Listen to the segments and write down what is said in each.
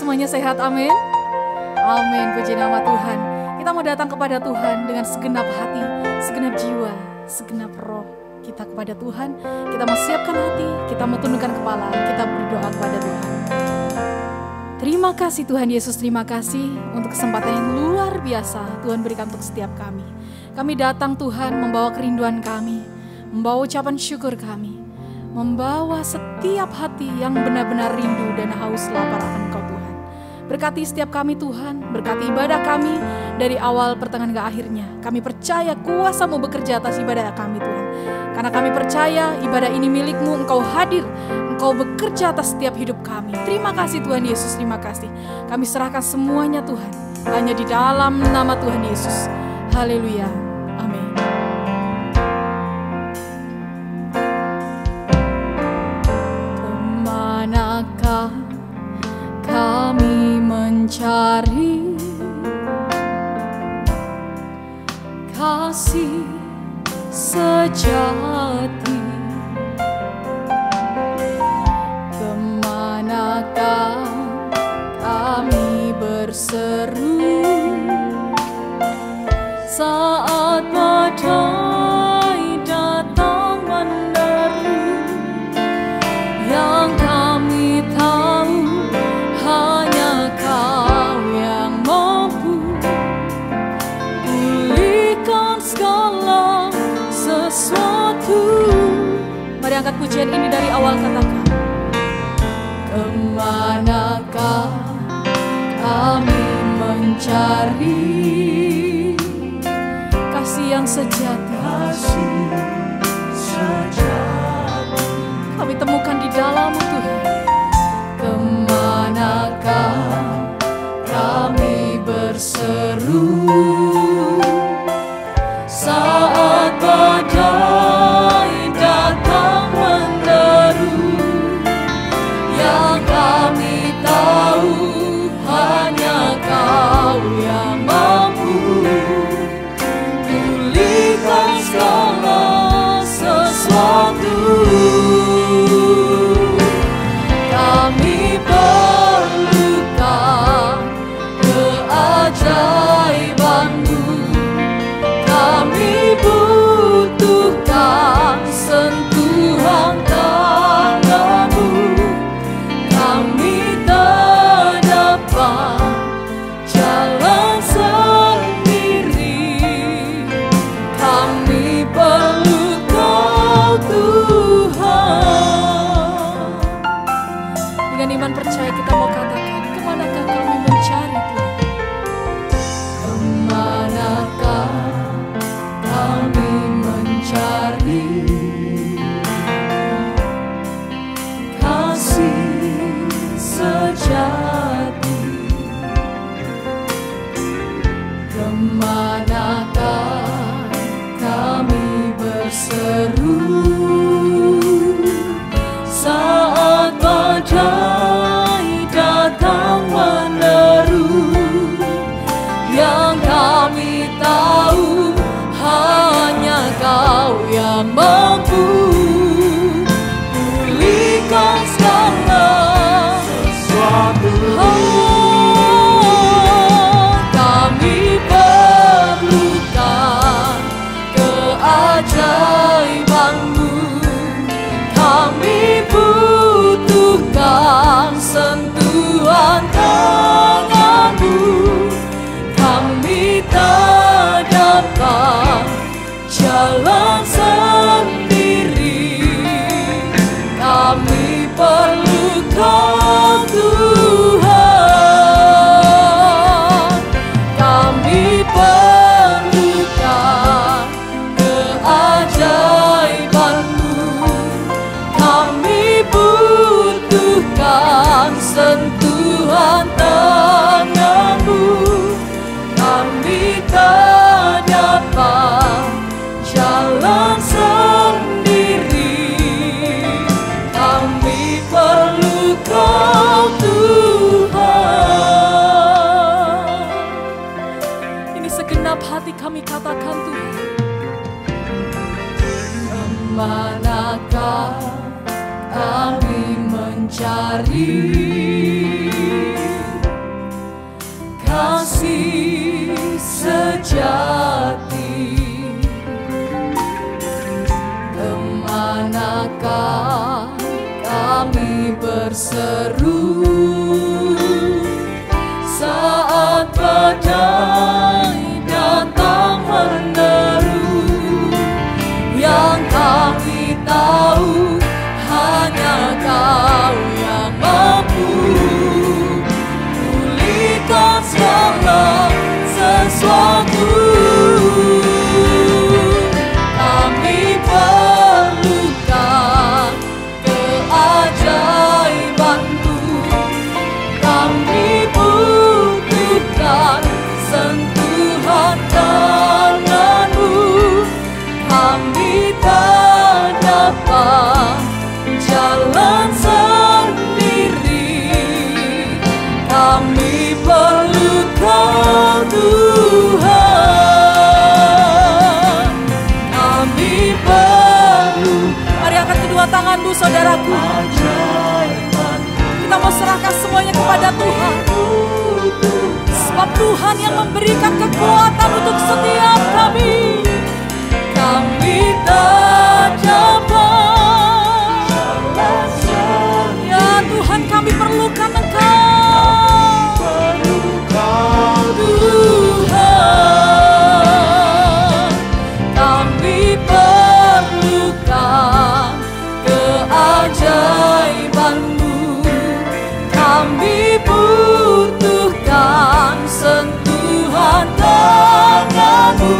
semuanya sehat? Amin. Amin, puji nama Tuhan. Kita mau datang kepada Tuhan dengan segenap hati, segenap jiwa, segenap roh kita kepada Tuhan. Kita mau siapkan hati, kita mau tundukkan kepala, kita berdoa kepada Tuhan. Terima kasih Tuhan Yesus, terima kasih untuk kesempatan yang luar biasa Tuhan berikan untuk setiap kami. Kami datang Tuhan membawa kerinduan kami, membawa ucapan syukur kami, membawa setiap hati yang benar-benar rindu dan haus lapar akan Engkau Tuhan. Berkati setiap kami Tuhan, berkati ibadah kami dari awal pertengahan ke akhirnya. Kami percaya kuasa-Mu bekerja atas ibadah kami Tuhan. Karena kami percaya ibadah ini milik-Mu, Engkau hadir, Engkau bekerja atas setiap hidup kami. Terima kasih Tuhan Yesus, terima kasih. Kami serahkan semuanya Tuhan, hanya di dalam nama Tuhan Yesus. Haleluya, amin. Kemanakah kami mencari kasih sejati? Kemanakah kami berseru saat badai datang menderu? Yang kami tahu hanya Kau yang mampu pulihkan segala sesuatu. Mari angkat pujian ini dari awal, katakan. Kemanakah kami mencari kasih yang sejati? Kasih sejati kami temukan di dalam-Mu Tuhan. Kemanakah kami berseru saat badai datang menderu? Yang kami tahu hanya Kau yang mampu pulihkan segala sesuatu. Kami perlukan keajaiban-Mu, kami butuhkan sentuhan tangan-Mu. Kami tak dapat jalan sendiri, kami perlu Kau Tuhan. Dengan iman percaya kita mau katakan, kemanakah kami mencari Tuhan? Kemanakah kami mencari kasih sejati? Kemanakah kami berseru saat badai datang meneru? Yang kami tahu hanya Kau yang mampu pulihkan segala sesuatu. Kami perlukan keajaiban-Mu, kami butuhkan sentuhan tangan-Mu. Kami tak dapat jalan sendiri, kami perlu Kau Tuhan. Kami perlukan keajaiban-Mu, kami butuhkan sentuhan tangan-Mu. Kami tak dapat jalan sendiri, kami perlu Kau Tuhan. Ini segenap hati kami katakan Tuhan. Kemanakah kami mencari sejati. Kemanakah kami berseru saat badai datang menderu? Yang kami tahu hanya Kau yang mampu pulihkan segala sesuatu. Kami perlukan keajaiban-Mu, kami butuhkan sentuhan tangan-Mu. Kami tak dapat jalan sendiri, kami perlu Kau Tuhan. Kami perlu. Mari angkat kedua tanganmu saudaraku. Kita mau serahkan semuanya kepada Tuhan. Sebab Tuhan yang memberikan kekuatan untuk setiap kami. Kami tak dapat. Ya Tuhan, kami perlukan Engkau. Tuhan, kami perlukan keajaiban-Mu. Kami butuhkan sentuhan tangan-Mu.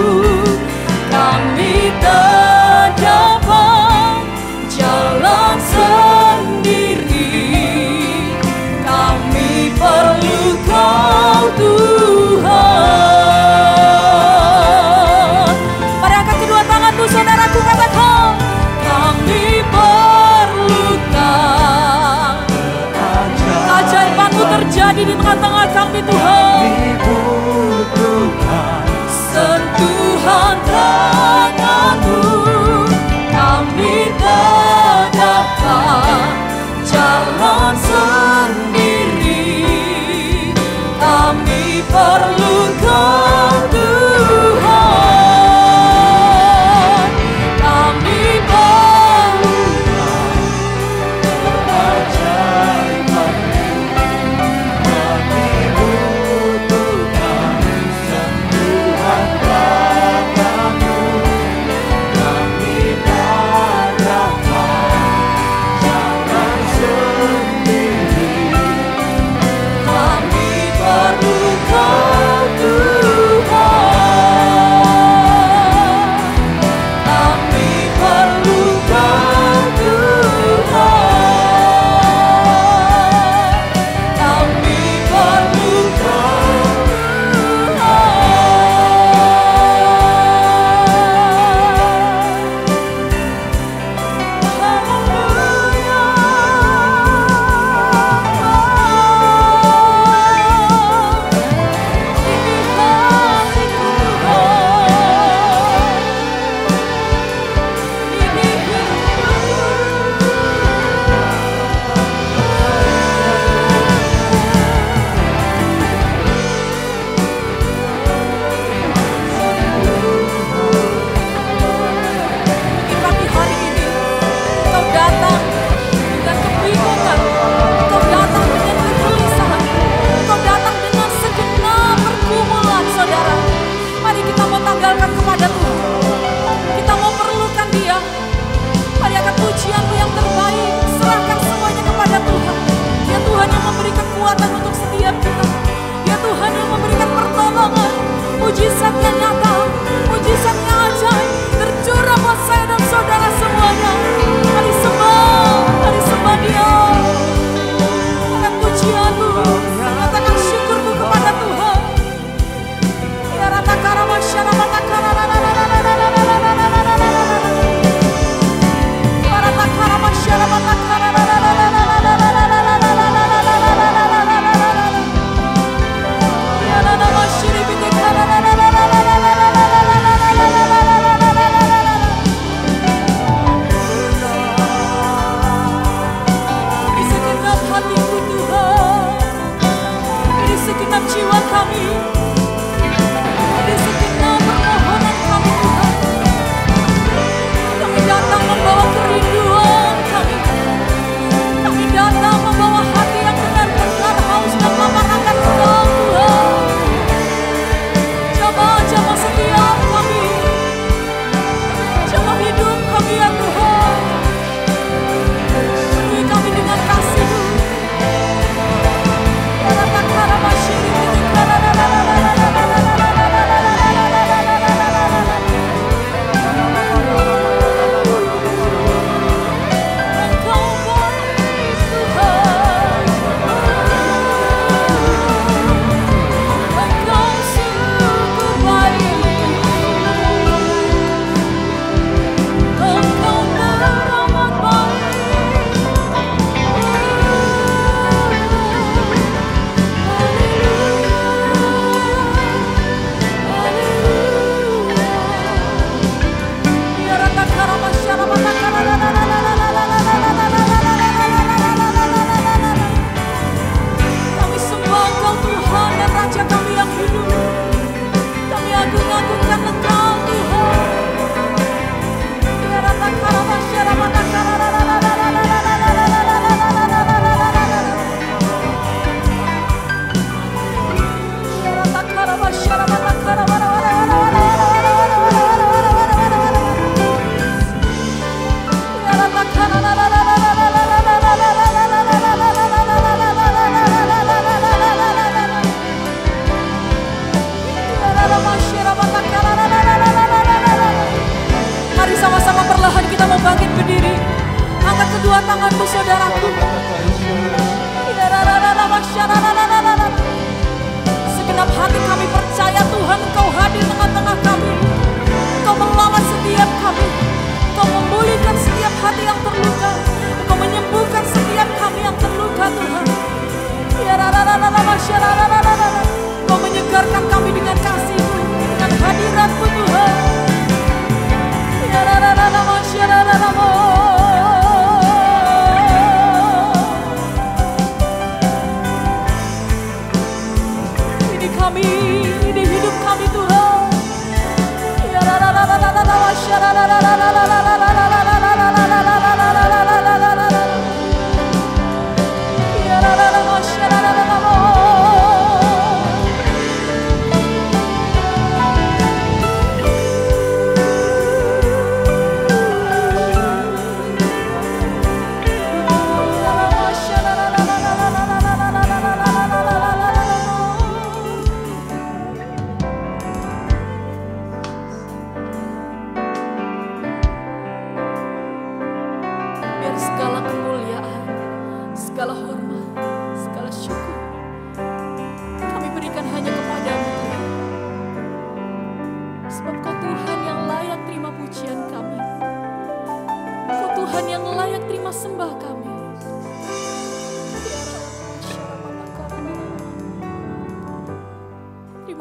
Kami tak dapat jalan sendiri, kami perlu Kau Tuhan. Mari angkat kedua tanganmu saudaraku, katakan kami perlukan keajaiban-Mu terjadi di tengah-tengah kami Tuhan. Sentuhan tangan-Mu, kami tak dapat jalan sendiri, kami perlu Kau Tuhan. Kami perlu keajaiban-Mu, kami mau bangkit berdiri, angkat kedua tanganmu saudaraku. Segenap hati kami percaya Tuhan, Engkau hadir tengah-tengah kami. Engkau melawan setiap kami, Engkau memulihkan setiap hati yang terluka, Engkau menyembuhkan setiap kami yang terluka Tuhan. Engkau menyegarkan kami dengan kasih-Mu, dengan hadirat-Mu Tuhan. Ini kami, ini hidup kami Tuhan.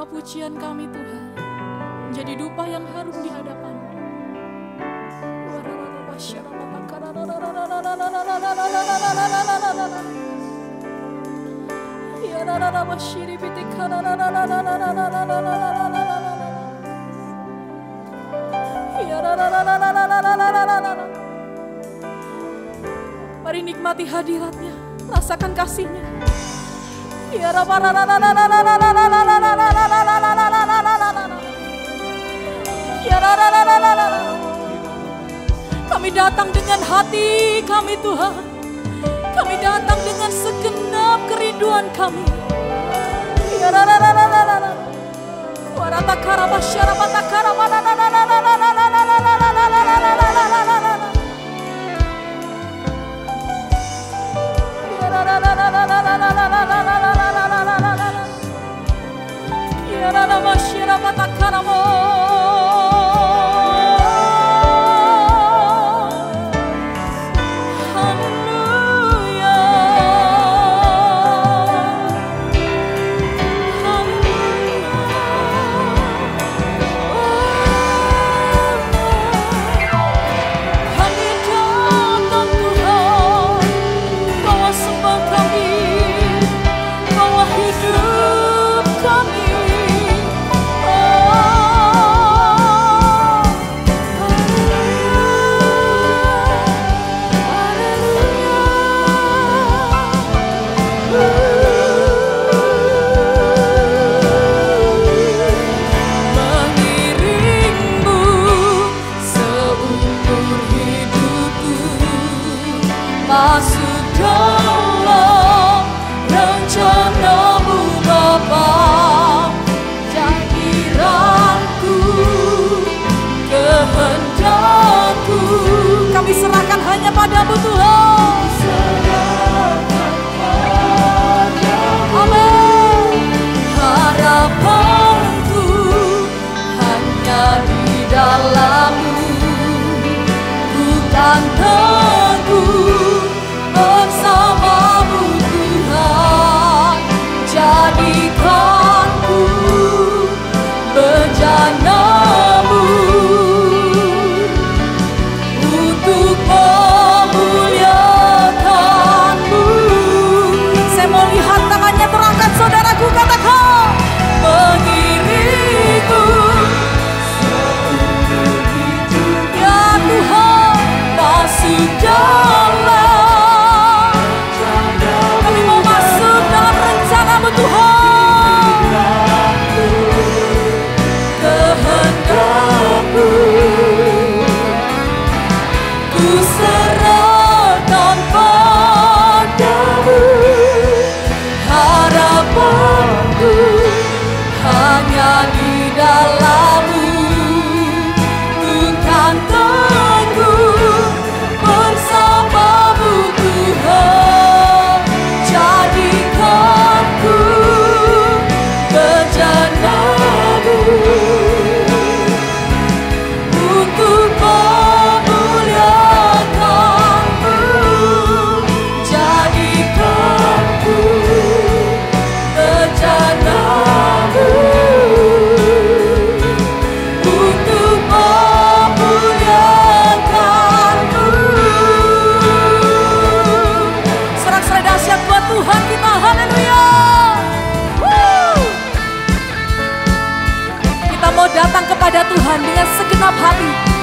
Pujian kami Tuhan menjadi dupa yang harum di hadapan-Mu. Mari nikmati hadirat-Nya, rasakan kasih-Nya. Kami datang dengan hati kami Tuhan, kami datang dengan segenap kerinduan kami. Kami serahkan hanya padamu Tuhan. Amin. Harapanku hanya di dalam-Mu, bukan teguh bersama-Mu Tuhan. Jadikanku bejana-Mu untuk memuliakan-Mu. Saya mau lihat tangannya terangkat saudaraku, katakan mengiringku seumur hidup. Ya Tuhan, masuk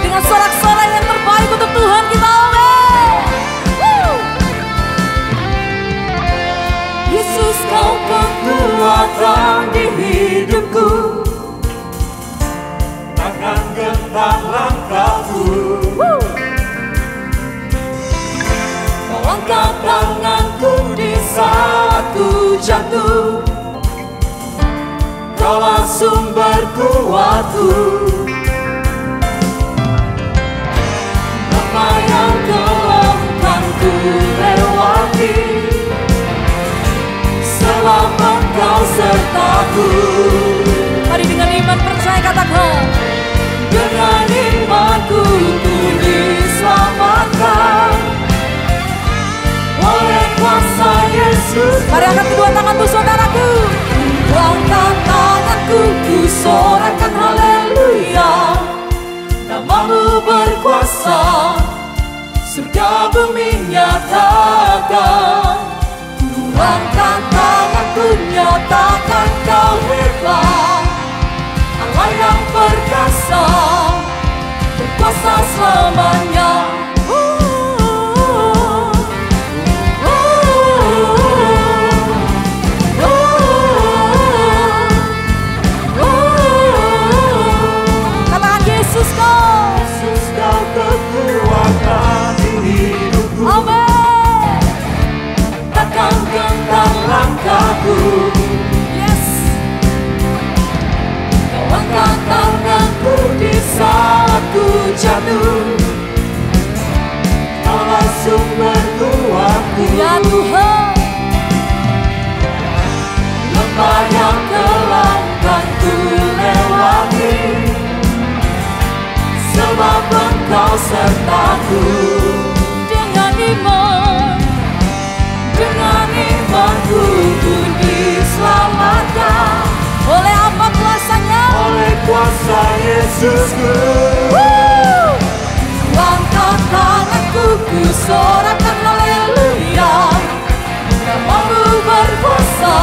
dengan sorak-sorai yang terbaik untuk Tuhan kita. Amin. Yesus, Kau kekuatan di hidupku, takkan gentar langkahku. Kau angkat tanganku di saat ku jatuh, Kaulah sumber kuatku. Apa yang telah kan ku lewati, sebab Engkau sertaku. Mari dengan iman percaya katakan, dengan imanku ku diselamatkan oleh kuasa Yesus. Mari angkat kedua tanganmu saudaraku. Ku angkat tanganku, ku sorakan haleluya. Namamu berkuasa, surga bumi nyatakan. Ku angkat tanganku, nyatakan Kau hebat, Allah yang perkasa, berkuasa selamanya. Katakan Yesus Kau. Yesus, Kau kekuatan di hidupku. Amin. Takkan gentar langkahku. Yes. Kau angkat tanganku di saat ku jatuh, Kaulah sumber kuatku. Ya Tuhan. Lembah yang kelam kan ku lewati, sebab Engkau sertaku. Dengan iman, Dengan imanku ku diselamatkan oleh apa kuasanya? oleh kuasa Yesusku. Ku angkat tanganku, ku sorakan haleluya. Namamu berkuasa,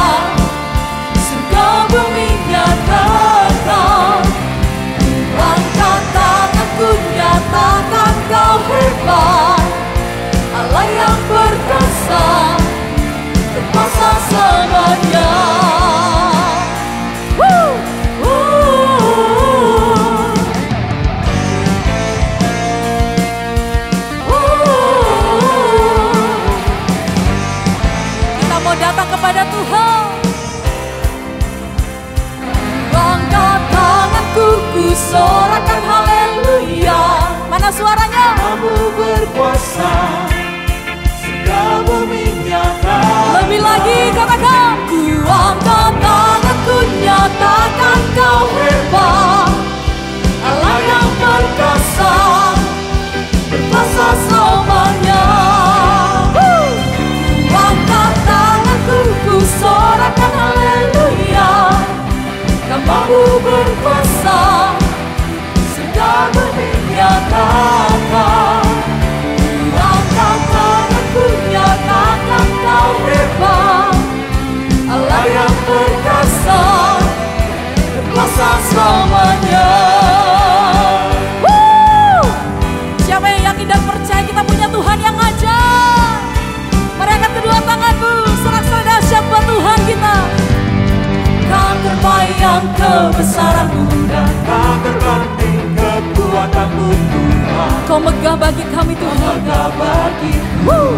surga bumi nyatakan. Ku angkat tanganku, nyatakan Kau hebat, Allah yang perkasa, berkuasa selamanya. Kita mau datang kepada Tuhan. Angkat tanganku, ku sorakan haleluya. Mana suaranya? Kamu berkuasa, surga bumi nyata. Lebih lagi katakan. Ku angkat tanganku, nyatakan Kau hebat, Allah yang perkasa, berkuasa selamanya. Ku angkat tanganku, ku sorakan haleluya. Namamu berkuasa, surga bumi nyatakan. Ku angkat tanganku, nyatakan Kau hebat, Allah yang perkasa, berkuasa selamanya. Siapa yang yakin dan percaya kita punya Tuhan yang ajaib? Mari angkat kedua tanganmu, sorak-sorai dahsyat buat Tuhan kita. Tak terbayang kebesaran-Mu dan tak terbanding kekuatan-Mu Tuhan. Kau megah bagi kami Tuhan. Megah bagiku,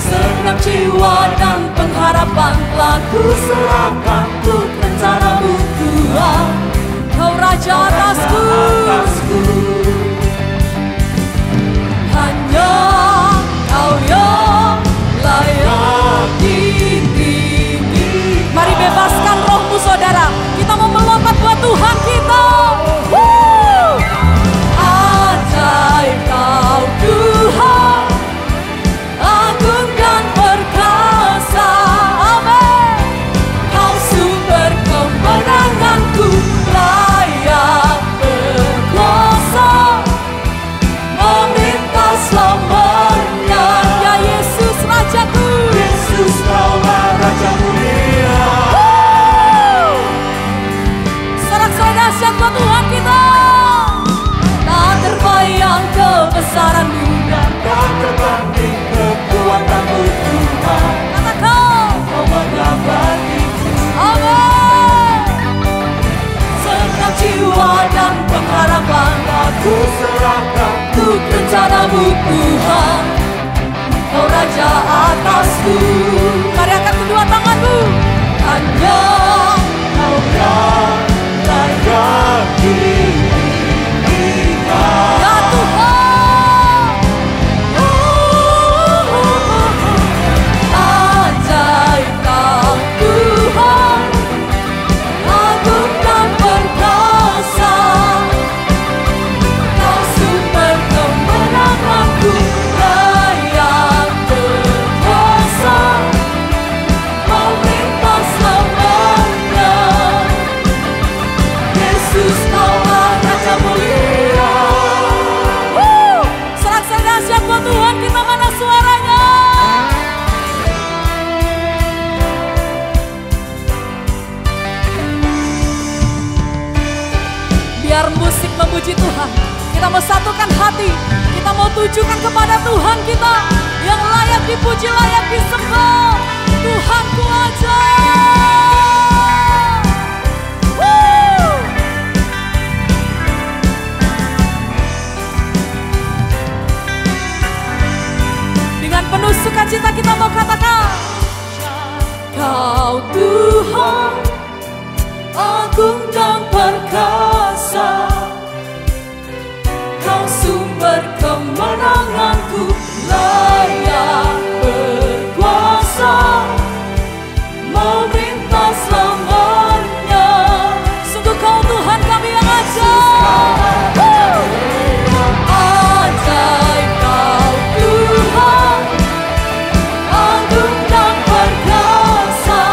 segenap jiwa dan pengharapan telah ku serahkan untuk rencana-Mu Tuhan. Kau Raja atasku. Hanya Kau yang layak ditinggi. Mari bebaskan rohmu saudara. Kita mau melompat buat Tuhan kita. Ajaib Kau Tuhan, agung dan perkasa. Amin. Kau sumber kemenanganku, layak memuji Tuhan. Kita mau satukan hati, kita mau tujukan kepada Tuhan kita yang layak dipuji, layak disembah. Tuhanku ajaib. Dengan penuh sukacita kita mau katakan, Kau Tuhan agung dan perkasa, Kau sumber kemenanganku, layak berkuasa, memerintah selamanya. Sungguh Kau Tuhan kami yang ajaib. Ajaib Kau Tuhan, agung dan perkasa,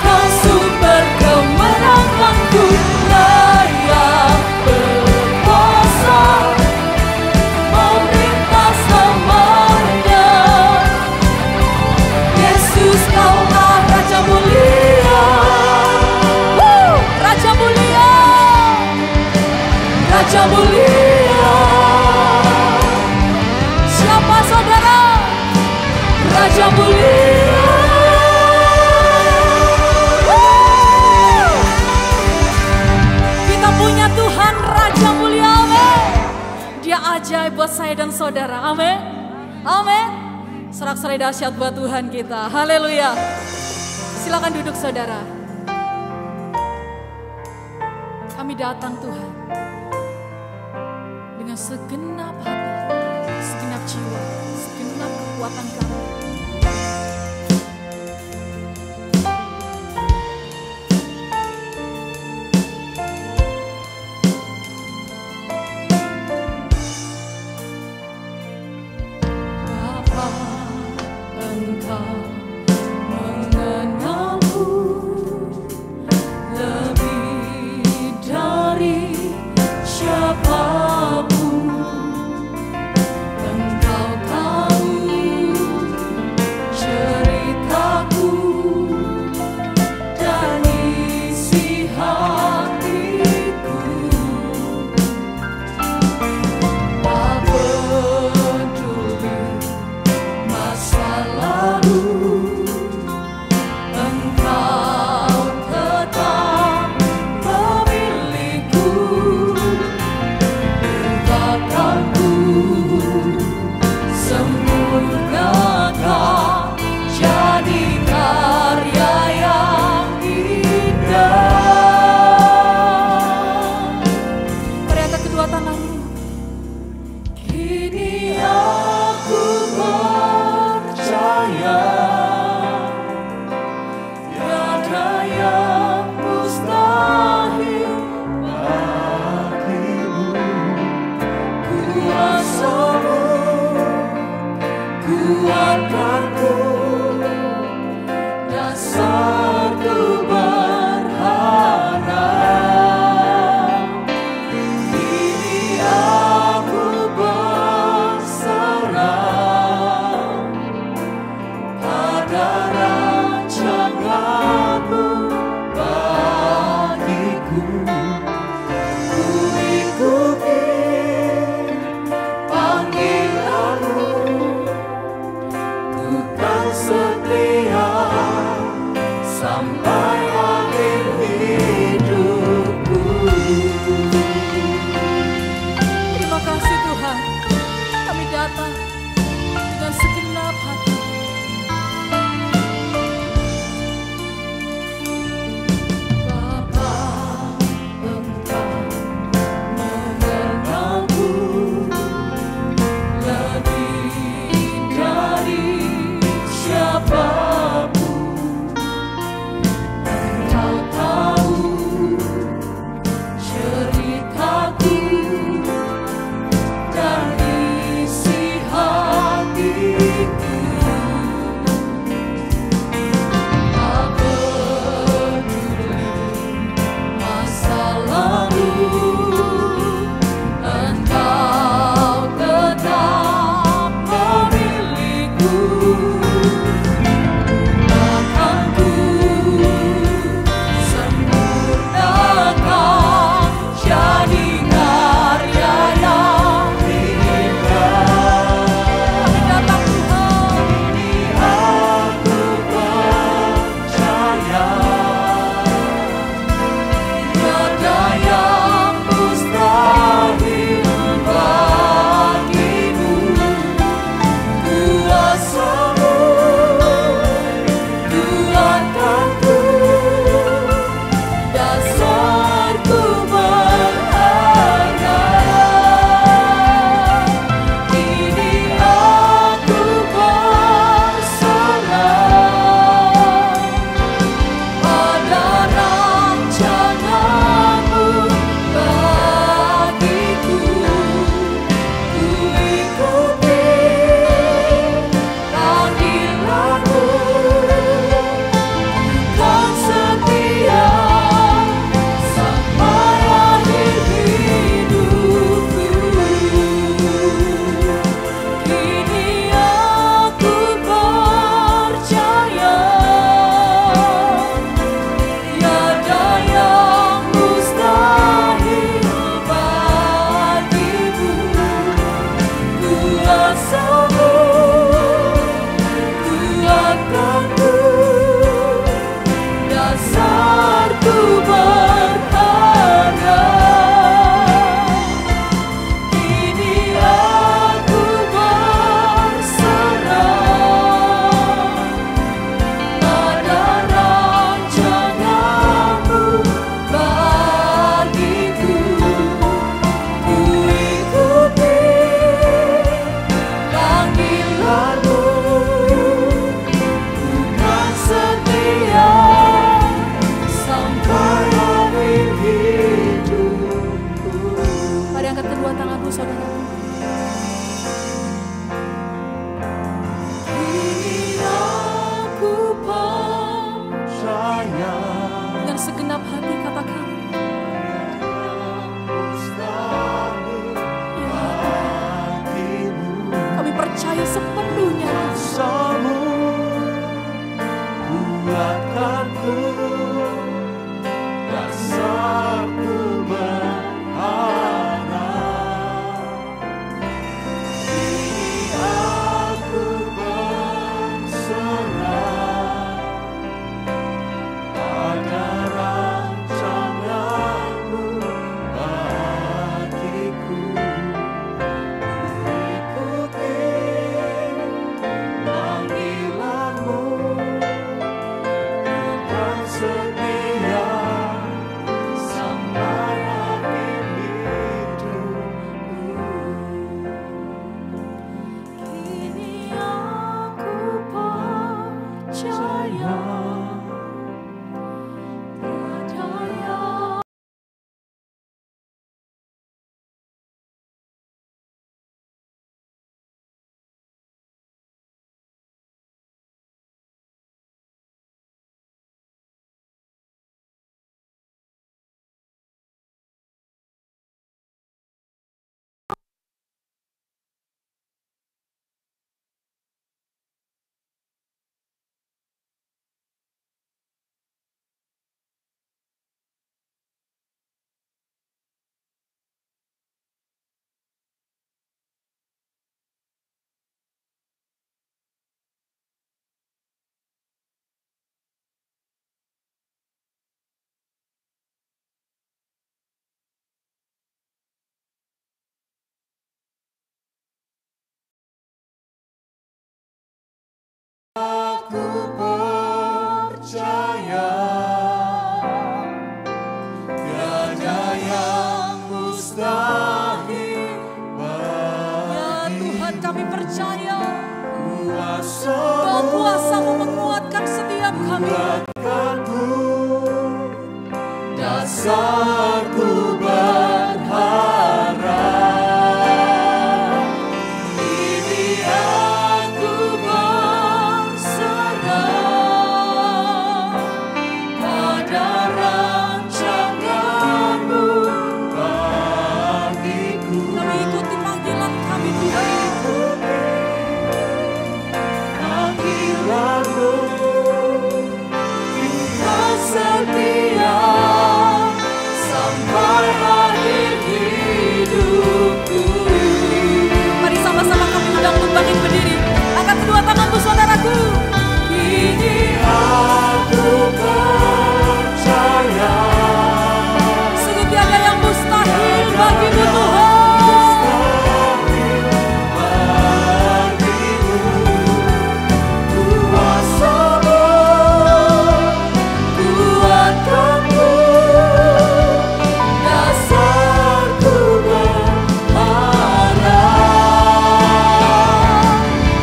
Kau sumber kemenanganku, layak berkuasa, memerintah selamanya. Yesus Kaulah Raja mulia, Raja mulia, Raja mulia. Siapa saudara? Raja mulia. Kita punya Tuhan Raja mulia, amin. Dia ajaib buat saya dan saudara, amin. Amin. Sorak-sorai dahsyat buat Tuhan kita, haleluya. Silakan duduk saudara. Kami datang Tuhan dengan segenap hati, segenap jiwa, segenap kekuatan kami. Bapa, Engkau mengenalku lebih dari siapapun. Engkau tahu kedua tanganmu saudara. Kini aku percaya. Dengan segenap hati katakan. Kami percaya sepenuhnya. Kuasamu kuatkanku, dasarku berharap. Kini aku berserah pada rancanganmu bagiku. Ikuti panggilanmu, bukan setia sampai akhir hidupku. Kini aku percaya tiada yang aku percaya, tiada yang mustahil bagi. Ya Tuhan, kami percaya Kuasamu bahwa kuasa-Mu menguatkan setiap kami. kuatkanku, dasarku berharap. Kini aku berserah pada rancanganmu bagiku. Kami ikuti panggilan kami Tuhan. Panggilanmu, bukan setia sampai akhir hidupku. Mari sama-sama kami undang untuk bangkit berdiri. Angkat kedua tanganmu saudaraku. Kini aku percaya Sungguh tiada yang mustahil bagimu Tuhan. kuasamu kuatkanku, dasarku berharap.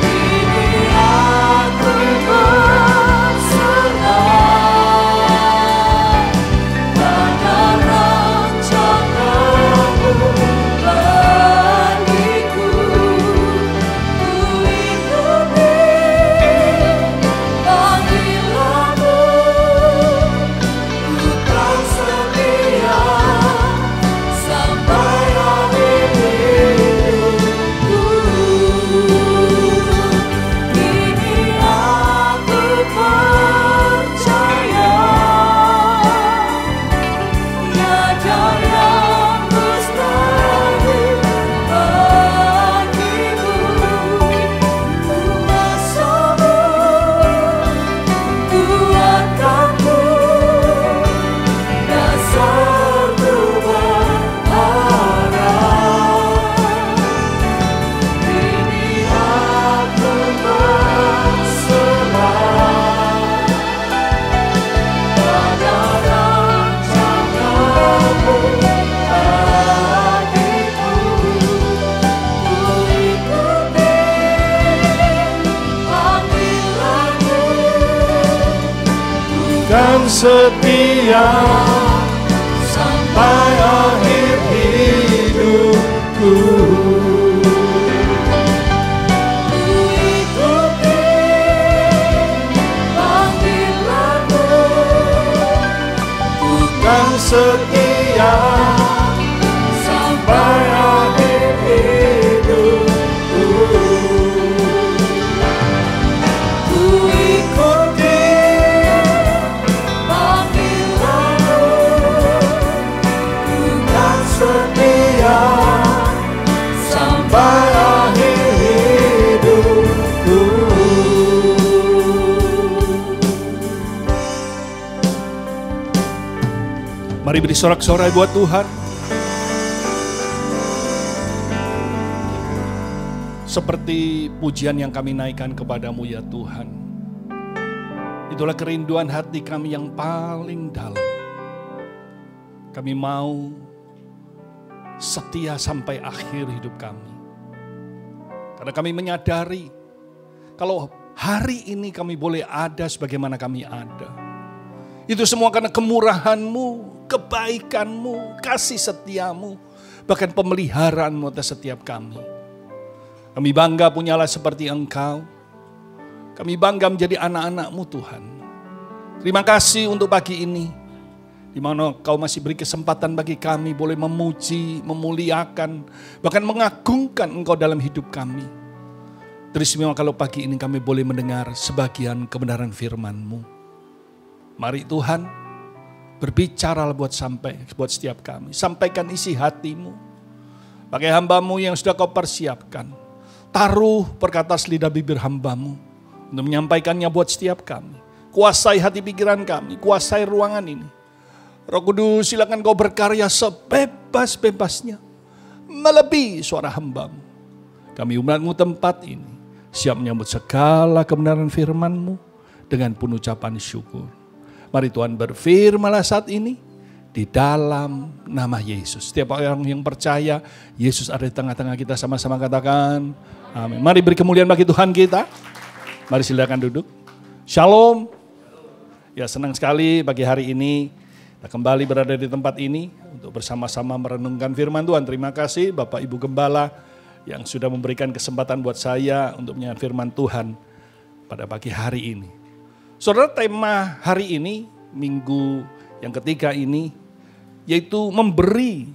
Kini aku berserah pada rancanganmu bagiku. Ku ikuti panggilanmu, bukan setia sampai akhir hidupku. Kini aku percaya, tiada yang mustahil bagimu. Kuasamu kuatkanku, dasarku berharap. Kini aku berserah pada rancanganmu bagiku. Ku ikuti panggilanmu, bukan setia sampai akhir hidupku. Mari beri sorak-sorai buat Tuhan. Seperti pujian yang kami naikkan kepadamu ya Tuhan. Itulah kerinduan hati kami yang paling dalam. Kami mau setia sampai akhir hidup kami. Karena kami menyadari kalau hari ini kami boleh ada sebagaimana kami ada. Itu semua karena kemurahan-Mu, kebaikan-Mu, kasih setiamu, bahkan pemeliharaanmu atas setiap kami. Kami bangga punyalah seperti Engkau. Kami bangga menjadi anak-anak-Mu Tuhan. Terima kasih untuk pagi ini, di mana Kau masih beri kesempatan bagi kami boleh memuji, memuliakan, bahkan mengagungkan Engkau dalam hidup kami. Teristimewa kalau pagi ini kami boleh mendengar sebagian kebenaran firman-Mu. Mari Tuhan, berbicara buat setiap kami. Sampaikan isi hati-Mu. Pakai hamba-Mu yang sudah Kau persiapkan. Taruh perkataan lidah bibir hamba-Mu untuk menyampaikannya buat setiap kami. Kuasai hati pikiran kami, kuasai ruangan ini. Roh Kudus, silakan Kau berkarya sebebas-bebasnya, melebihi suara hamba-Mu. Kami umat-Mu tempat ini, siap menyambut segala kebenaran firman-Mu dengan penuh ucapan syukur. Mari Tuhan berfirmanlah saat ini di dalam nama Yesus. Setiap orang yang percaya Yesus ada di tengah-tengah kita, sama-sama katakan amin. Mari beri kemuliaan bagi Tuhan kita. Mari silakan duduk. Shalom. Ya, senang sekali pagi hari ini kita kembali berada di tempat ini untuk bersama-sama merenungkan firman Tuhan. Terima kasih Bapak Ibu Gembala yang sudah memberikan kesempatan buat saya untuk menyampaikan firman Tuhan pada pagi hari ini. Saudara, tema hari ini, minggu yang ketiga ini, yaitu memberi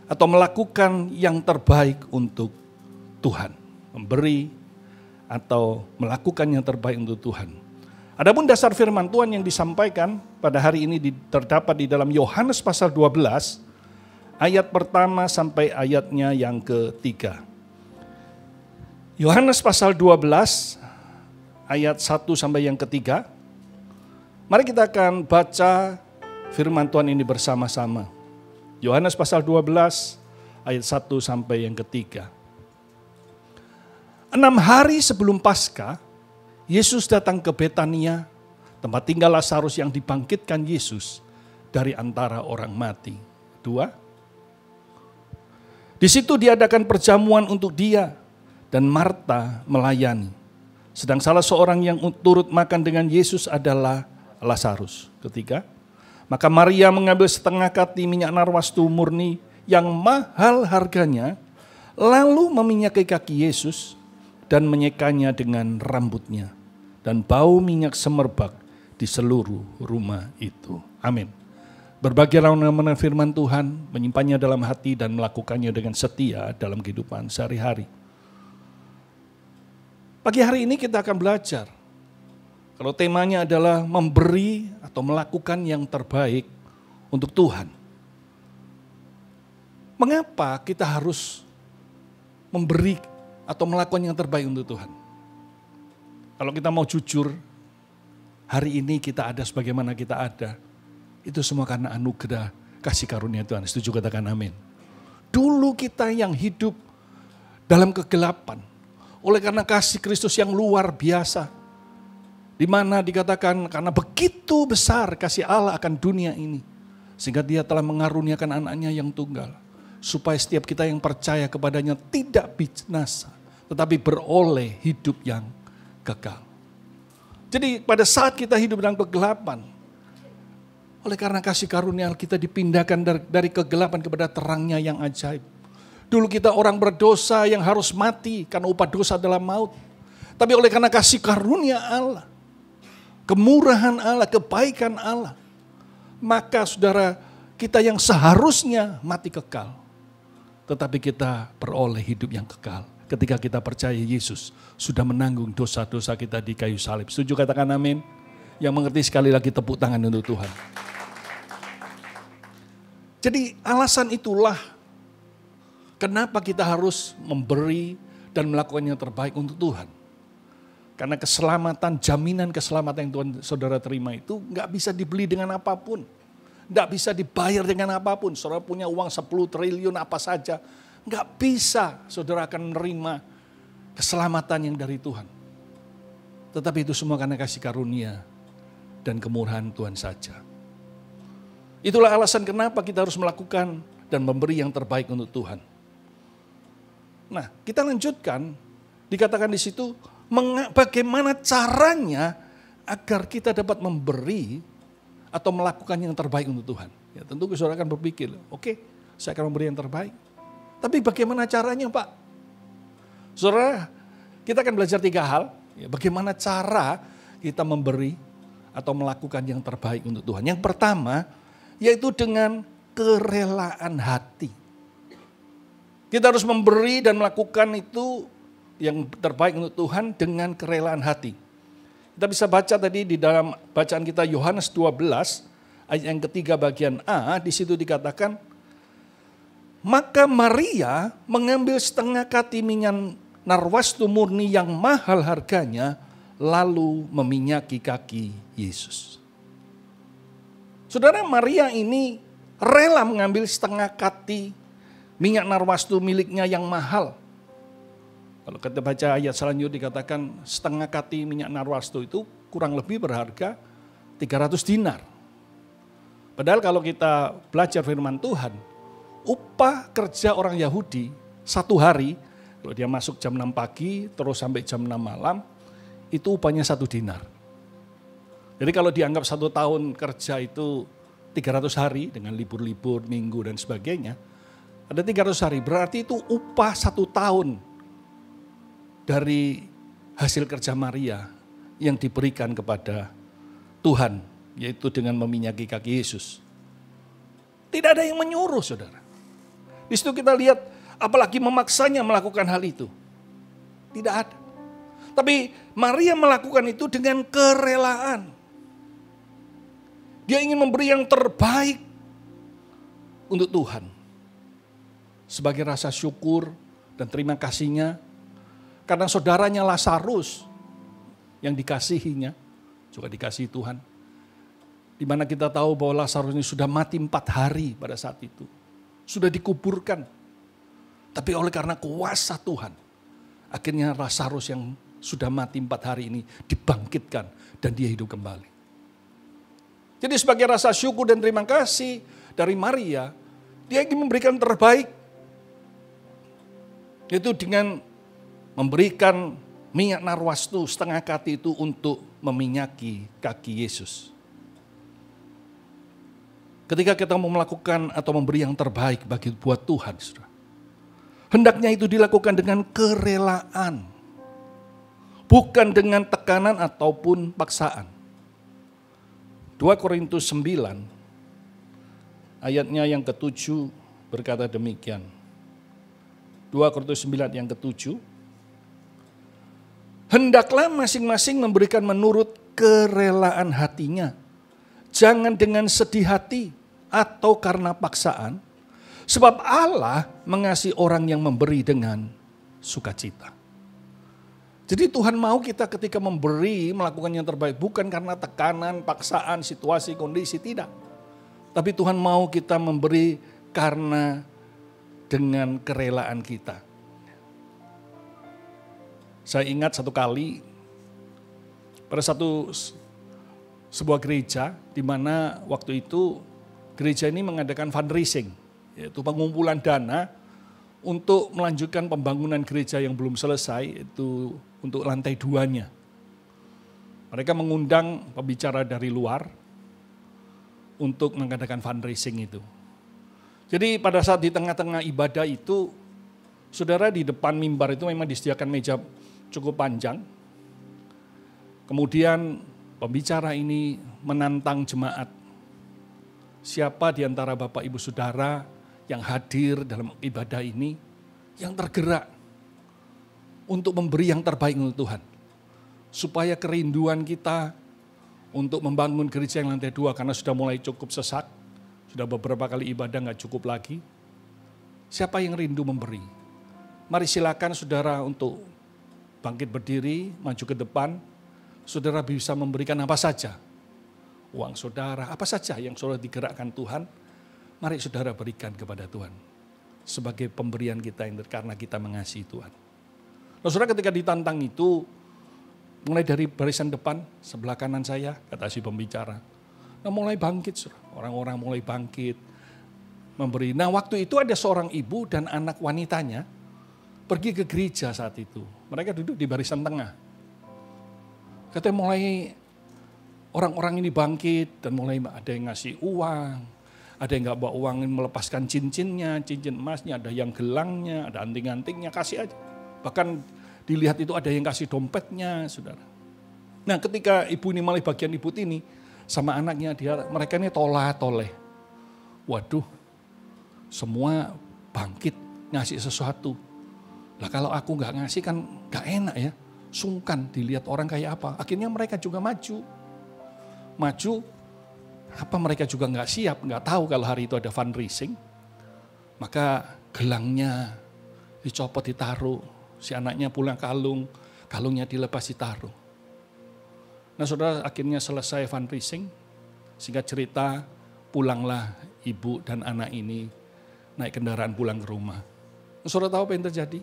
atau melakukan yang terbaik untuk Tuhan. Memberi atau melakukan yang terbaik untuk Tuhan. Adapun dasar firman Tuhan yang disampaikan pada hari ini terdapat di dalam Yohanes pasal 12, ayat pertama sampai ayatnya yang ketiga. Yohanes pasal 12, ayat 1 sampai yang ketiga. Mari kita akan baca firman Tuhan ini bersama-sama. Yohanes pasal 12 ayat 1 sampai yang ketiga. 6 hari sebelum Paskah, Yesus datang ke Betania, tempat tinggal Lazarus yang dibangkitkan Yesus dari antara orang mati. 2. Di situ diadakan perjamuan untuk dia dan Marta melayani. Sedang salah seorang yang turut makan dengan Yesus adalah Lazarus. 3. Maka Maria mengambil setengah kati minyak narwastu murni yang mahal harganya, lalu meminyaki kaki Yesus dan menyekanya dengan rambutnya. Dan bau minyak semerbak di seluruh rumah itu. Amin. Berbahagialah orang firman Tuhan, menyimpannya dalam hati dan melakukannya dengan setia dalam kehidupan sehari-hari. Pagi hari ini kita akan belajar. Kalau temanya adalah memberi atau melakukan yang terbaik untuk Tuhan. Mengapa kita harus memberi atau melakukan yang terbaik untuk Tuhan? Kalau kita mau jujur, hari ini kita ada sebagaimana kita ada. Itu semua karena anugerah kasih karunia Tuhan. Setuju, katakan amin. Dulu kita yang hidup dalam kegelapan. Oleh karena kasih Kristus yang luar biasa. Di mana dikatakan karena begitu besar kasih Allah akan dunia ini. Sehingga dia telah mengaruniakan anaknya yang tunggal. Supaya setiap kita yang percaya kepadanya tidak binasa. Tetapi beroleh hidup yang kekal. Jadi pada saat kita hidup dalam kegelapan, oleh karena kasih karunia kita dipindahkan dari kegelapan kepada terangnya yang ajaib. Dulu kita orang berdosa yang harus mati karena upah dosa adalah maut. Tapi oleh karena kasih karunia Allah, kemurahan Allah, kebaikan Allah, maka saudara kita yang seharusnya mati kekal, tetapi kita beroleh hidup yang kekal. Ketika kita percaya Yesus sudah menanggung dosa-dosa kita di kayu salib. Setuju, katakan amin. Yang mengerti sekali lagi tepuk tangan untuk Tuhan. Jadi alasan itulah kenapa kita harus memberi dan melakukan yang terbaik untuk Tuhan. Karena keselamatan, jaminan keselamatan yang Tuhan saudara terima itu gak bisa dibeli dengan apapun. Tidak bisa dibayar dengan apapun. Saudara punya uang 10 triliun apa saja. Nggak bisa saudara akan menerima keselamatan yang dari Tuhan. Tetapi itu semua karena kasih karunia dan kemurahan Tuhan saja. Itulah alasan kenapa kita harus melakukan dan memberi yang terbaik untuk Tuhan. Nah, kita lanjutkan, dikatakan di situ, bagaimana caranya agar kita dapat memberi atau melakukan yang terbaik untuk Tuhan. Ya, tentu saudara akan berpikir, oke, saya akan memberi yang terbaik. Tapi bagaimana caranya, Pak? Saudara, kita akan belajar 3 hal. Ya, bagaimana cara kita memberi atau melakukan yang terbaik untuk Tuhan. Yang pertama, yaitu dengan kerelaan hati. Kita harus memberi dan melakukan itu yang terbaik untuk Tuhan dengan kerelaan hati. Kita bisa baca tadi di dalam bacaan kita Yohanes 12 ayat yang ketiga bagian A, di situ dikatakan, maka Maria mengambil setengah kati minyak narwastu murni yang mahal harganya, lalu meminyaki kaki Yesus. Saudara, Maria ini rela mengambil setengah kati minyak narwastu miliknya yang mahal. Kalau kita baca ayat selanjutnya dikatakan setengah kati minyak narwastu itu kurang lebih berharga 300 dinar. Padahal kalau kita belajar firman Tuhan, upah kerja orang Yahudi 1 hari, kalau dia masuk jam 6 pagi terus sampai jam 6 malam, itu upahnya 1 dinar. Jadi kalau dianggap 1 tahun kerja itu 300 hari dengan libur-libur, minggu dan sebagainya, ada 300 hari, berarti itu upah 1 tahun dari hasil kerja Maria yang diberikan kepada Tuhan, yaitu dengan meminyaki kaki Yesus. Tidak ada yang menyuruh, saudara. Di situ kita lihat, apalagi memaksanya melakukan hal itu. Tidak ada. Tapi Maria melakukan itu dengan kerelaan. Dia ingin memberi yang terbaik untuk Tuhan. Sebagai rasa syukur dan terima kasihnya. Karena saudaranya Lazarus yang dikasihinya, juga dikasihi Tuhan. Di mana kita tahu bahwa Lazarus ini sudah mati 4 hari pada saat itu. Sudah dikuburkan. Tapi oleh karena kuasa Tuhan, akhirnya Lazarus yang sudah mati 4 hari ini dibangkitkan dan dia hidup kembali. Jadi sebagai rasa syukur dan terima kasih dari Maria, dia ingin memberikan terbaik. Yaitu dengan memberikan minyak narwastu setengah kati itu untuk meminyaki kaki Yesus. Ketika kita mau melakukan atau memberi yang terbaik buat Tuhan, saudara, hendaknya itu dilakukan dengan kerelaan, bukan dengan tekanan ataupun paksaan. 2 Korintus 9 ayatnya yang ke-7 berkata demikian. 2 Korintus 9 yang ke-7. Hendaklah masing-masing memberikan menurut kerelaan hatinya. Jangan dengan sedih hati atau karena paksaan. Sebab Allah mengasihi orang yang memberi dengan sukacita. Jadi Tuhan mau kita ketika memberi, melakukan yang terbaik. Bukan karena tekanan, paksaan, situasi, kondisi, tidak. Tapi Tuhan mau kita memberi karena dengan kerelaan kita. Saya ingat satu kali pada sebuah gereja di mana waktu itu gereja ini mengadakan fundraising, yaitu pengumpulan dana untuk melanjutkan pembangunan gereja yang belum selesai, itu untuk lantai 2-nya. Mereka mengundang pembicara dari luar untuk mengadakan fundraising itu. Jadi pada saat di tengah-tengah ibadah itu, saudara, di depan mimbar itu memang disediakan meja cukup panjang. Kemudian pembicara ini menantang jemaat. Siapa di antara Bapak Ibu Saudara yang hadir dalam ibadah ini, yang tergerak untuk memberi yang terbaik untuk Tuhan. Supaya kerinduan kita untuk membangun gereja yang lantai 2 karena sudah mulai cukup sesak. Sudah beberapa kali ibadah gak cukup lagi. Siapa yang rindu memberi? Mari silakan saudara untuk bangkit berdiri, maju ke depan. Saudara bisa memberikan apa saja uang saudara, apa saja yang saudara digerakkan Tuhan, mari saudara berikan kepada Tuhan. Sebagai pemberian kita karena kita mengasihi Tuhan. Nah saudara, ketika ditantang itu, mulai dari barisan depan, sebelah kanan saya, kata si pembicara. Nah mulai bangkit, saudara. Orang-orang mulai bangkit, memberi. Nah waktu itu ada seorang ibu dan anak wanitanya, pergi ke gereja saat itu. Mereka duduk di barisan tengah. Katanya mulai orang-orang ini bangkit dan mulai ada yang ngasih uang, ada yang nggak bawa uang melepaskan cincinnya, cincin emasnya, ada yang gelangnya, ada anting-antingnya, kasih aja. Bahkan dilihat itu ada yang kasih dompetnya, saudara. Nah ketika ibu ini mulai bagian ibu ini sama anaknya, mereka ini toleh. Waduh, semua bangkit ngasih sesuatu. Lah kalau aku nggak ngasih kan nggak enak ya. Sungkan dilihat orang kayak apa. Akhirnya mereka juga maju. Apa mereka juga nggak siap, nggak tahu kalau hari itu ada fundraising. Maka gelangnya dicopot ditaruh. Si anaknya pulang kalungnya dilepas ditaruh. Nah saudara, akhirnya selesai fundraising. Singkat cerita, pulanglah ibu dan anak ini naik kendaraan pulang ke rumah. Saudara tahu apa yang terjadi?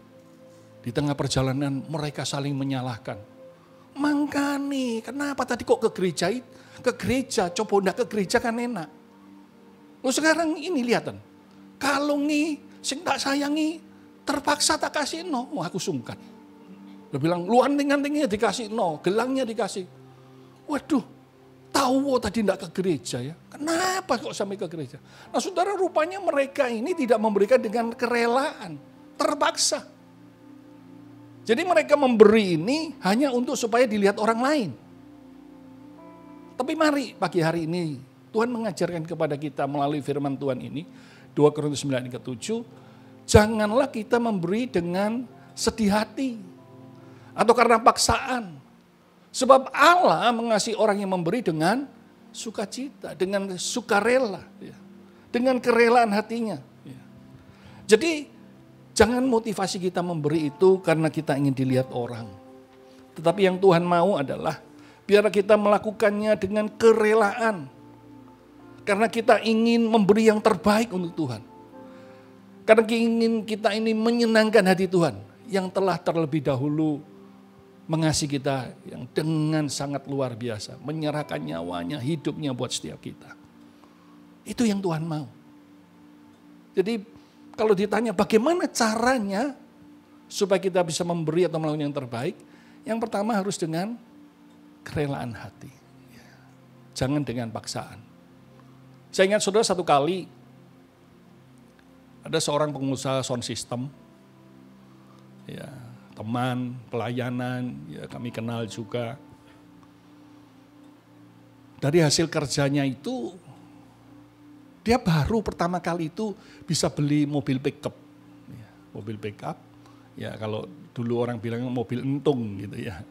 Di tengah perjalanan mereka saling menyalahkan. Mangkani, kenapa tadi kok ke gereja, coba ndak ke gereja kan enak. Lo sekarang ini lihatan, kalung nih, sing tak sayangi, terpaksa tak kasih no, aku sungkan. Lo bilang, lu anting-antingnya dikasih no, gelangnya dikasih. Waduh, tahu tadi ndak ke gereja ya, kenapa kok sampai ke gereja? Nah saudara, rupanya mereka ini tidak memberikan dengan kerelaan, terpaksa. Jadi mereka memberi ini hanya untuk supaya dilihat orang lain. Tapi mari pagi hari ini Tuhan mengajarkan kepada kita melalui firman Tuhan ini, 2 Korintus 9 ayat 7, janganlah kita memberi dengan sedih hati atau karena paksaan. Sebab Allah mengasihi orang yang memberi dengan sukacita, dengan sukarela, dengan kerelaan hatinya. Jadi jangan motivasi kita memberi itu karena kita ingin dilihat orang. Tetapi yang Tuhan mau adalah biar kita melakukannya dengan kerelaan. Karena kita ingin memberi yang terbaik untuk Tuhan. Karena ingin kita ini menyenangkan hati Tuhan yang telah terlebih dahulu mengasihi kita yang dengan sangat luar biasa. Menyerahkan nyawanya, hidupnya buat setiap kita. Itu yang Tuhan mau. Jadi kalau ditanya bagaimana caranya supaya kita bisa memberi atau melakukan yang terbaik, yang pertama harus dengan kerelaan hati. Jangan dengan paksaan. Saya ingat saudara satu kali ada seorang pengusaha sound system, ya, teman, pelayanan, ya, kami kenal juga. Dari hasil kerjanya itu, dia baru pertama kali itu bisa beli mobil pickup. Mobil pickup, ya kalau dulu orang bilang mobil entung gitu ya.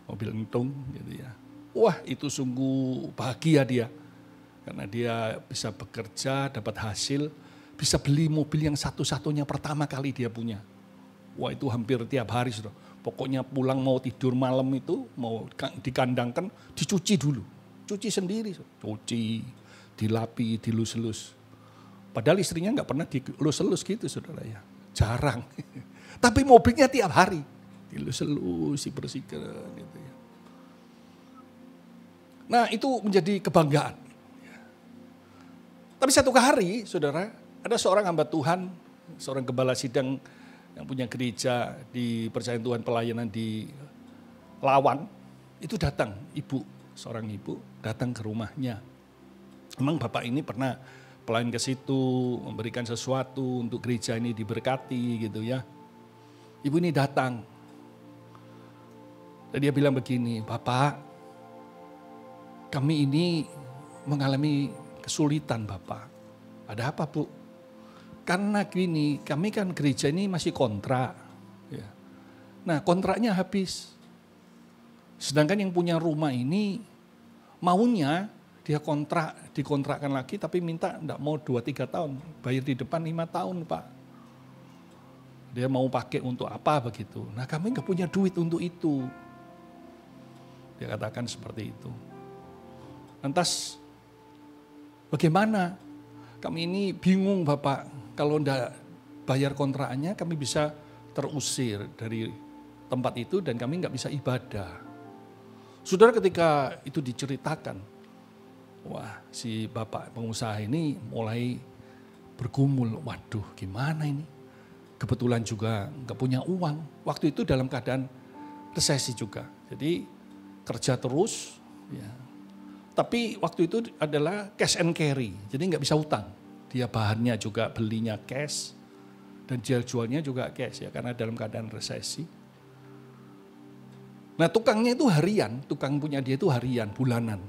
Mobil entung gitu ya. Wah itu sungguh bahagia dia. Karena dia bisa bekerja, dapat hasil, bisa beli mobil yang satu-satunya pertama kali dia punya. Wah itu hampir tiap hari sudah. Pokoknya pulang mau tidur malam itu, mau dikandangkan, dicuci dulu. Cuci sendiri, cuci. Dilapi, dilus-elus. Padahal istrinya nggak pernah dilus-elus gitu saudara ya. Jarang. Tapi mobilnya tiap hari. Dilus-elus, dibersihkan gitu ya. Nah itu menjadi kebanggaan. Tapi satu hari saudara, ada seorang hamba Tuhan, seorang gembala sidang yang punya gereja di Percayaan Tuhan Pelayanan di Lawang. Itu datang, seorang ibu datang ke rumahnya. Memang bapak ini pernah pelayan ke situ, memberikan sesuatu untuk gereja ini diberkati gitu ya. Ibu ini datang. Dan dia bilang begini, Bapak, kami ini mengalami kesulitan Bapak. Ada apa Bu? Karena gini, kami kan gereja ini masih kontrak. Ya. Nah kontraknya habis. Sedangkan yang punya rumah ini maunya dia dikontrakkan lagi tapi minta enggak mau 2-3 tahun. Bayar di depan 5 tahun Pak. Dia mau pakai untuk apa begitu. Nah kami enggak punya duit untuk itu. Dia katakan seperti itu. Lantas bagaimana? Kami ini bingung Bapak, kalau enggak bayar kontraknya kami bisa terusir dari tempat itu dan kami enggak bisa ibadah. Saudara, ketika itu diceritakan, wah si Bapak pengusaha ini mulai bergumul, waduh gimana ini? Kebetulan juga enggak punya uang. Waktu itu dalam keadaan resesi juga, jadi kerja terus ya. Tapi waktu itu adalah cash and carry, jadi nggak bisa utang. Dia bahannya juga belinya cash dan jualnya juga cash ya, karena dalam keadaan resesi. Nah tukangnya itu harian, tukang punya dia itu harian, bulanan.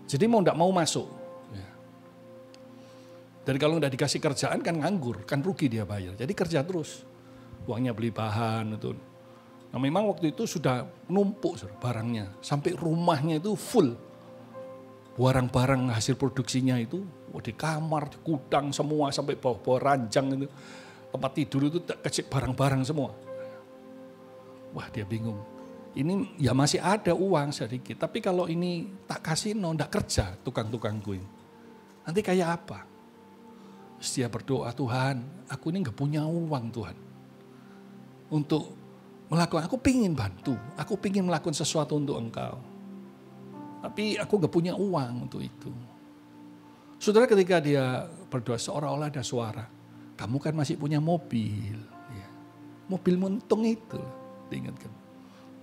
Jadi mau nggak mau masuk. Ya. Dan kalau nggak dikasih kerjaan kan nganggur, kan rugi dia bayar. Jadi kerja terus, uangnya beli bahan itu. Nah memang waktu itu sudah numpuk barangnya, sampai rumahnya itu full. Barang-barang hasil produksinya itu di kamar, di gudang semua sampai bawah-bawah ranjang itu. Tempat tidur itu kecil barang-barang semua. Wah dia bingung. Ini ya masih ada uang sedikit, tapi kalau ini tak kasih enggak kerja tukang-tukangku ini. Nanti kayak apa? Terus dia berdoa, Tuhan aku ini gak punya uang Tuhan. Untuk melakukan, aku pingin bantu, aku pingin melakukan sesuatu untuk Engkau. Tapi aku gak punya uang untuk itu. Saudara, ketika dia berdoa seolah-olah ada suara, kamu kan masih punya mobil. Ya. Mobil muntung itu, diingatkan.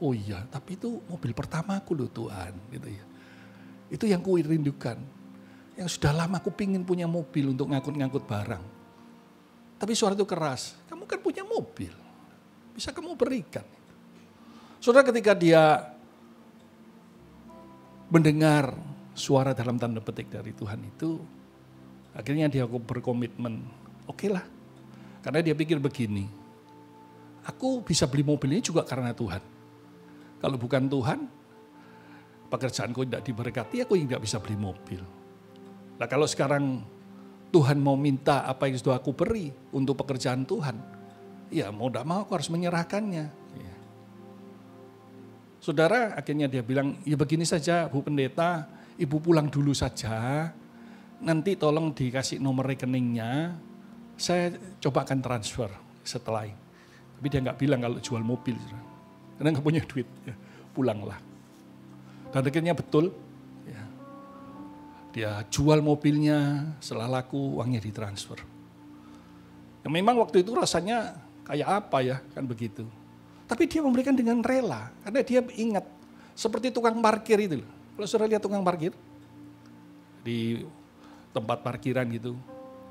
Oh iya, tapi itu mobil pertamaku loh Tuhan. Gitu ya. Itu yang ku rindukan. Yang sudah lama aku pingin punya mobil untuk ngangkut-ngangkut barang. Tapi suara itu keras, kamu kan punya mobil. Bisa kamu berikan. Saudara, ketika dia mendengar suara dalam tanda petik dari Tuhan itu, akhirnya dia berkomitmen, oke lah. Karena dia pikir begini, aku bisa beli mobil ini juga karena Tuhan. Kalau bukan Tuhan, pekerjaanku tidak diberkati, aku tidak bisa beli mobil. Nah kalau sekarang Tuhan mau minta apa yang sudah aku beri untuk pekerjaan Tuhan, ya mau tidak mau aku harus menyerahkannya. Saudara, akhirnya dia bilang, ya begini saja Bu Pendeta, Ibu pulang dulu saja, nanti tolong dikasih nomor rekeningnya, saya coba akan transfer setelah ini. Tapi dia nggak bilang kalau jual mobil, karena nggak punya duit, ya, pulanglah. Dan akhirnya betul, ya, dia jual mobilnya, setelah laku uangnya ditransfer. Ya, memang waktu itu rasanya kayak apa ya, kan begitu. Tapi dia memberikan dengan rela, karena dia ingat seperti tukang parkir itu. Kalau saudara lihat tukang parkir di tempat parkiran gitu,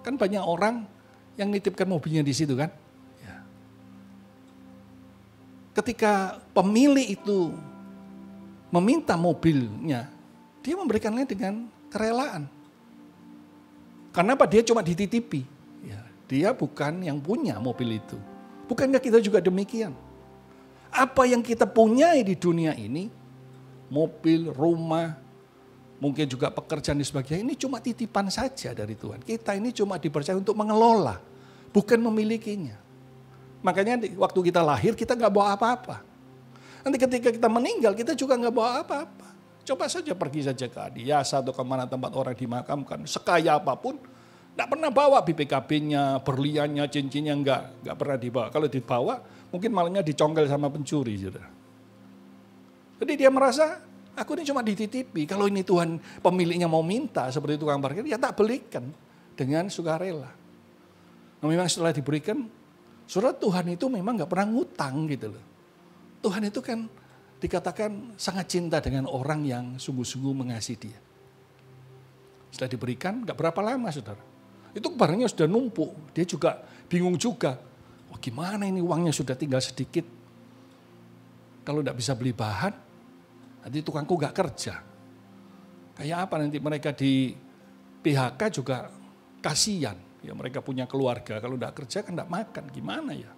kan banyak orang yang nitipkan mobilnya di situ kan. Ya. Ketika pemilik itu meminta mobilnya, dia memberikannya dengan kerelaan. Karena apa? Dia cuma dititipi. Ya, dia bukan yang punya mobil itu. Bukankah kita juga demikian? Apa yang kita punyai di dunia ini, mobil, rumah, mungkin juga pekerjaan dan sebagainya, ini cuma titipan saja dari Tuhan. Kita ini cuma dipercaya untuk mengelola, bukan memilikinya. Makanya waktu kita lahir, kita nggak bawa apa-apa. Nanti ketika kita meninggal, kita juga nggak bawa apa-apa. Coba saja pergi saja ke Adiasa atau kemana tempat orang dimakamkan, sekaya apapun, nggak pernah bawa BPKB-nya, berliannya, cincinnya, nggak pernah dibawa. Kalau dibawa, mungkin malahnya dicongkel sama pencuri. Saudara. Jadi dia merasa, aku ini cuma dititipi. Kalau ini Tuhan pemiliknya mau minta seperti tukang parkir, ya tak belikan dengan sukarela. Nah, memang setelah diberikan, saudara, Tuhan itu memang nggak pernah ngutang gitu loh. Tuhan itu kan dikatakan sangat cinta dengan orang yang sungguh-sungguh mengasihi dia. Setelah diberikan, nggak berapa lama saudara. Itu barangnya sudah numpuk, dia juga bingung juga. Wah gimana ini uangnya sudah tinggal sedikit. Kalau nggak bisa beli bahan, nanti tukangku nggak kerja. Kayak apa nanti mereka di PHK juga kasihan. Ya mereka punya keluarga, kalau nggak kerja kan nggak makan, gimana ya?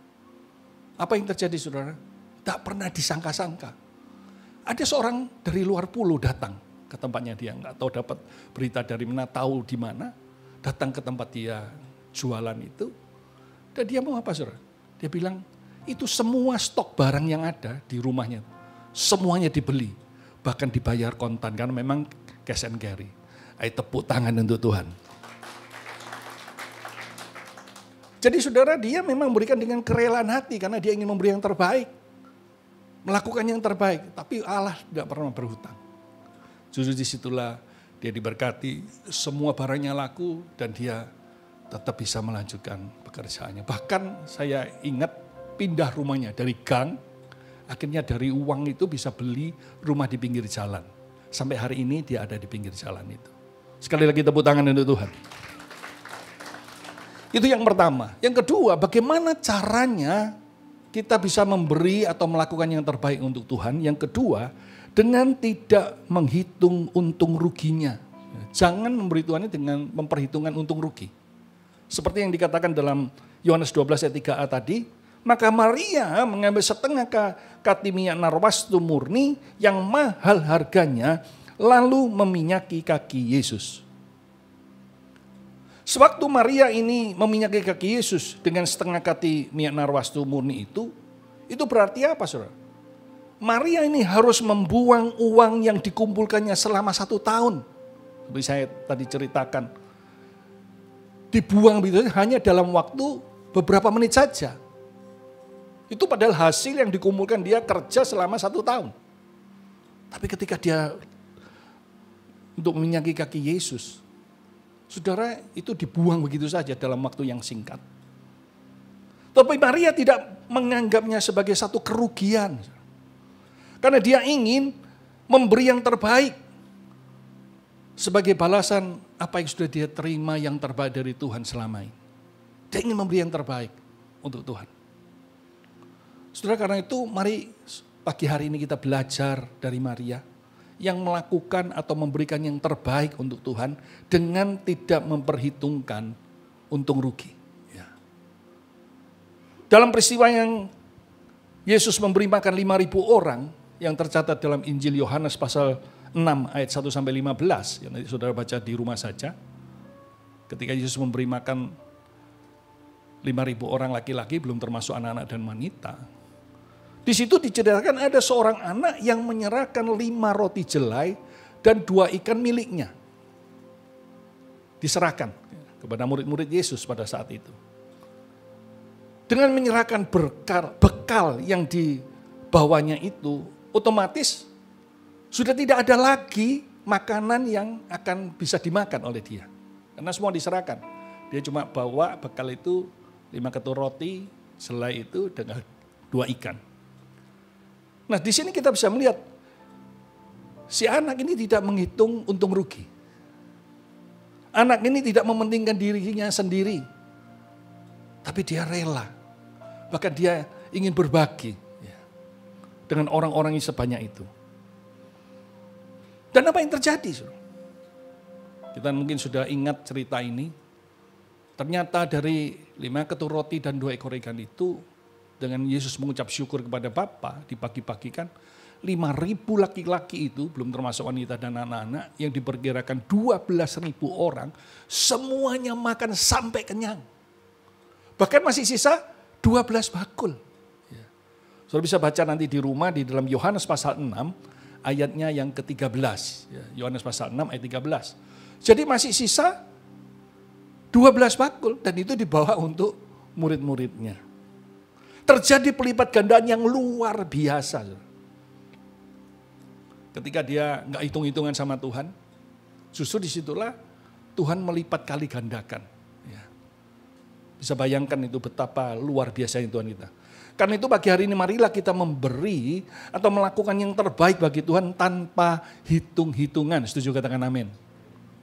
Apa yang terjadi saudara? Tak pernah disangka-sangka. Ada seorang dari luar pulau datang ke tempatnya dia, nggak tahu dapat berita dari mana, tahu di mana, datang ke tempat dia jualan itu. Dan dia mau apa saudara? Dia bilang, itu semua stok barang yang ada di rumahnya, semuanya dibeli. Bahkan dibayar kontan, karena memang cash and carry. Ayo tepuk tangan untuk Tuhan. Jadi saudara, dia memang memberikan dengan kerelaan hati karena dia ingin memberi yang terbaik. Melakukan yang terbaik, tapi Allah tidak pernah berhutang. Justru disitulah dia diberkati, semua barangnya laku dan dia tetap bisa melanjutkan pekerjaannya. Bahkan saya ingat pindah rumahnya dari gang, akhirnya dari uang itu bisa beli rumah di pinggir jalan. Sampai hari ini dia ada di pinggir jalan itu. Sekali lagi tepuk tangan untuk Tuhan. Itu yang pertama. Yang kedua, bagaimana caranya kita bisa memberi atau melakukan yang terbaik untuk Tuhan. Yang kedua, dengan tidak menghitung untung ruginya. Jangan memberi Tuhan dengan memperhitungkan untung rugi. Seperti yang dikatakan dalam Yohanes 12 ayat 3a tadi, maka Maria mengambil setengah kati minyak narwastu murni yang mahal harganya, lalu meminyaki kaki Yesus. Sewaktu Maria ini meminyaki kaki Yesus dengan setengah kati minyak narwastu murni itu berarti apa, saudara? Maria ini harus membuang uang yang dikumpulkannya selama 1 tahun. Seperti saya tadi ceritakan. Dibuang begitu hanya dalam waktu beberapa menit saja. Itu padahal hasil yang dikumpulkan dia kerja selama 1 tahun. Tapi ketika dia untuk meminyaki kaki Yesus, saudara, itu dibuang begitu saja dalam waktu yang singkat. Tapi Maria tidak menganggapnya sebagai satu kerugian. Karena dia ingin memberi yang terbaik. Sebagai balasan apa yang sudah dia terima yang terbaik dari Tuhan selama ini. Dia ingin memberi yang terbaik untuk Tuhan. Saudara, karena itu mari pagi hari ini kita belajar dari Maria. Yang melakukan atau memberikan yang terbaik untuk Tuhan dengan tidak memperhitungkan untung rugi. Ya. Dalam peristiwa yang Yesus memberi makan 5.000 orang yang tercatat dalam Injil Yohanes pasal 6 ayat 1-15, yang nanti saudara baca di rumah saja. Ketika Yesus memberi makan 5.000 orang laki-laki, belum termasuk anak-anak dan wanita. Di situ diceritakan ada seorang anak yang menyerahkan 5 roti jelai dan 2 ikan miliknya. Diserahkan kepada murid-murid Yesus pada saat itu. Dengan menyerahkan bekal yang dibawanya itu, otomatis sudah tidak ada lagi makanan yang akan bisa dimakan oleh dia. Karena semua diserahkan. Dia cuma bawa bekal itu 5 ketur roti, selai itu dengan 2 ikan. Nah, di sini kita bisa melihat si anak ini tidak menghitung untung rugi. Anak ini tidak mementingkan dirinya sendiri. Tapi dia rela. Bahkan dia ingin berbagi dengan orang-orang yang sebanyak itu. Dan apa yang terjadi? Kita mungkin sudah ingat cerita ini. Ternyata dari 5 ketur roti dan 2 ekor ikan itu, dengan Yesus mengucap syukur kepada Bapa, dibagi-bagikan 5.000 laki-laki itu, belum termasuk wanita dan anak-anak, yang diperkirakan 12.000 orang, semuanya makan sampai kenyang. Bahkan masih sisa 12 bakul. Ya. Saudara bisa baca nanti di rumah di dalam Yohanes pasal 6, ayatnya yang ke-13. Ya, Yohanes pasal 6 ayat 13. Jadi masih sisa 12 bakul, dan itu dibawa untuk murid-muridnya. Terjadi pelipat gandaan yang luar biasa. Ketika dia nggak hitung-hitungan sama Tuhan, justru disitulah Tuhan melipat kali gandakan. Ya. Bisa bayangkan itu betapa luar biasanya Tuhan kita. Karena itu pagi hari ini marilah kita memberi atau melakukan yang terbaik bagi Tuhan tanpa hitung-hitungan. Setuju, katakan amin.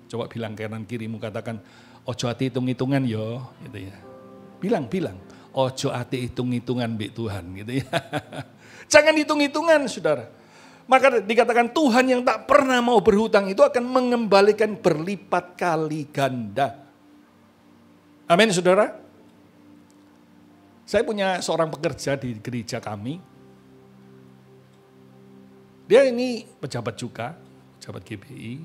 Coba bilang kanan kirimu, katakan ojo ati hitung-hitungan yo, gitu ya. Bilang. Ojo ati hitung-hitungan mbek Tuhan, gitu ya. Jangan hitung-hitungan, saudara. Maka dikatakan Tuhan yang tak pernah mau berhutang itu akan mengembalikan berlipat kali ganda. Amin, saudara. Saya punya seorang pekerja di gereja kami. Dia ini pejabat juga, pejabat GBI.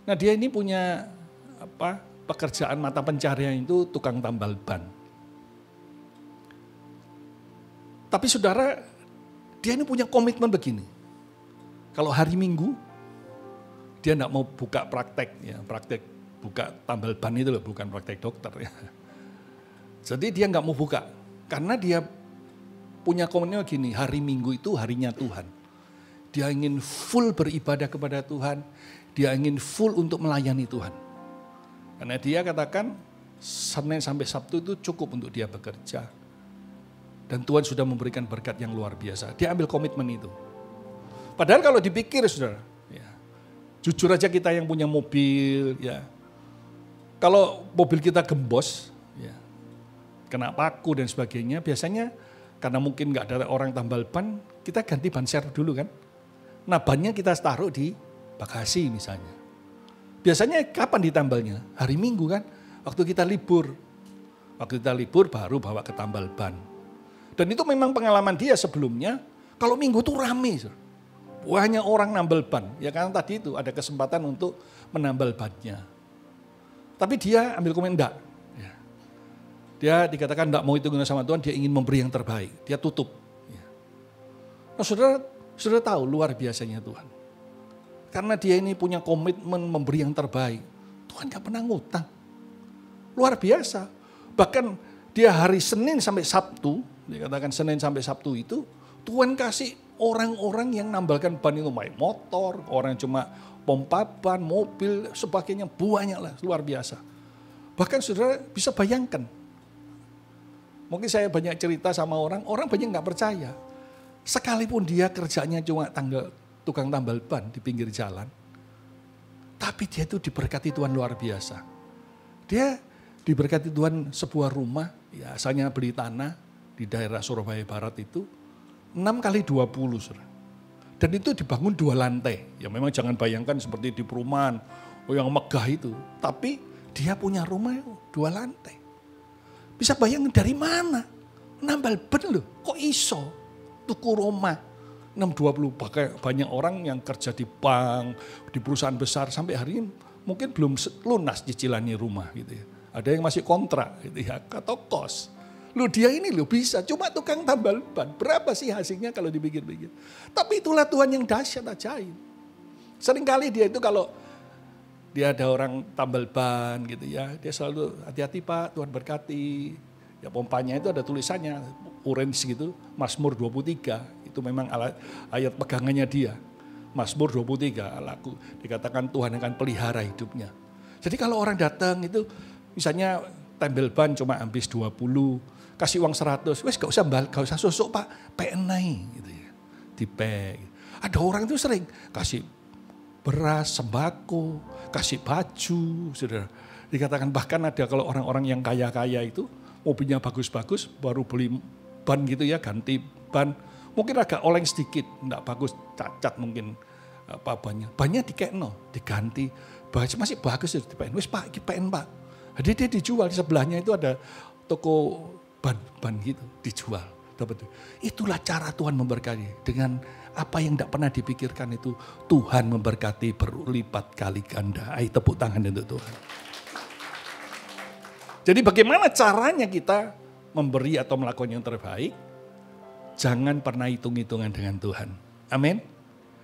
Nah, dia ini punya pekerjaan mata pencaharian itu tukang tambal ban. Tapi saudara, dia ini punya komitmen begini. Kalau hari Minggu, dia enggak mau buka praktek, ya, praktek buka tambal ban itu loh, bukan praktek dokter ya. Jadi dia enggak mau buka, karena dia punya komitmen gini, hari Minggu itu harinya Tuhan. Dia ingin full beribadah kepada Tuhan, dia ingin full untuk melayani Tuhan. Karena dia katakan Senin sampai Sabtu itu cukup untuk dia bekerja. Dan Tuhan sudah memberikan berkat yang luar biasa. Dia ambil komitmen itu. Padahal kalau dipikir saudara, ya, jujur aja kita yang punya mobil, ya, kalau mobil kita gembos, ya, kena paku dan sebagainya, biasanya karena mungkin nggak ada orang tambal ban, kita ganti ban serep dulu kan. Nah bannya kita taruh di bagasi misalnya. Biasanya kapan ditambalnya? Hari Minggu kan, waktu kita libur. Waktu kita libur baru bawa ke tambal ban. Dan itu memang pengalaman dia sebelumnya, kalau Minggu tuh rame. Banyak orang nambal ban, ya karena tadi itu ada kesempatan untuk menambal bannya. Tapi dia ambil komen enggak. Ya. Dia dikatakan enggak mau itu guna sama Tuhan, dia ingin memberi yang terbaik. Dia tutup. Ya. Nah saudara tahu luar biasanya Tuhan. Karena dia ini punya komitmen memberi yang terbaik. Tuhan gak pernah ngutang. Luar biasa. Bahkan dia hari Senin sampai Sabtu, dikatakan Senin sampai Sabtu itu, Tuhan kasih orang-orang yang nambalkan ban itu, main motor, orang yang cuma pompa ban, mobil, sebagainya, banyak lah, luar biasa. Bahkan saudara bisa bayangkan, mungkin saya banyak cerita sama orang banyak gak percaya. Sekalipun dia kerjanya cuma tukang tambal ban di pinggir jalan, tapi dia itu diberkati Tuhan luar biasa. Dia diberkati Tuhan sebuah rumah, ya asalnya beli tanah di daerah Surabaya Barat itu, 6x20 saudara. Dan itu dibangun 2 lantai. Ya memang jangan bayangkan seperti di perumahan yang megah itu. Tapi dia punya rumah 2 lantai. Bisa bayangin dari mana? Nambal ban loh, kok iso? Tuku rumah 620, banyak orang yang kerja di bank, di perusahaan besar sampai hari ini mungkin belum lunas cicilannya rumah gitu ya. Ada yang masih kontrak gitu ya, atau kos. Loh dia ini loh bisa, cuma tukang tambal ban. Berapa sih hasilnya kalau dipikir-pikir. Tapi itulah Tuhan yang dahsyat ajaib. Seringkali dia itu kalau dia ada orang tambal ban gitu ya, dia selalu hati-hati Pak, Tuhan berkati. Ya pompanya itu ada tulisannya, orange gitu, Mazmur 23. Itu memang ayat pegangannya dia. Mazmur 23, Allahku, dikatakan Tuhan akan pelihara hidupnya. Jadi kalau orang datang itu, misalnya tambal ban cuma habis 20, kasih uang 100, wes gak usah sosok Pak, penai gitu ya. Dipek. Ada orang itu sering kasih beras, sembako, kasih baju, saudara. Dikatakan bahkan ada kalau orang-orang yang kaya-kaya itu, mobilnya bagus-bagus, baru beli ban gitu ya, ganti ban. Mungkin agak oleng sedikit, enggak bagus, cacat mungkin apa bannya. Bannya dikekno, diganti, masih bagus itu dipain. Wes Pak, dipain Pak. Jadi dia dijual, di sebelahnya itu ada toko ban gitu, dijual. Itulah cara Tuhan memberkati. Dengan apa yang tidak pernah dipikirkan itu, Tuhan memberkati berlipat kali ganda. Ayo tepuk tangan untuk Tuhan. Jadi bagaimana caranya kita memberi atau melakukan yang terbaik? Jangan pernah hitung-hitungan dengan Tuhan. Amin.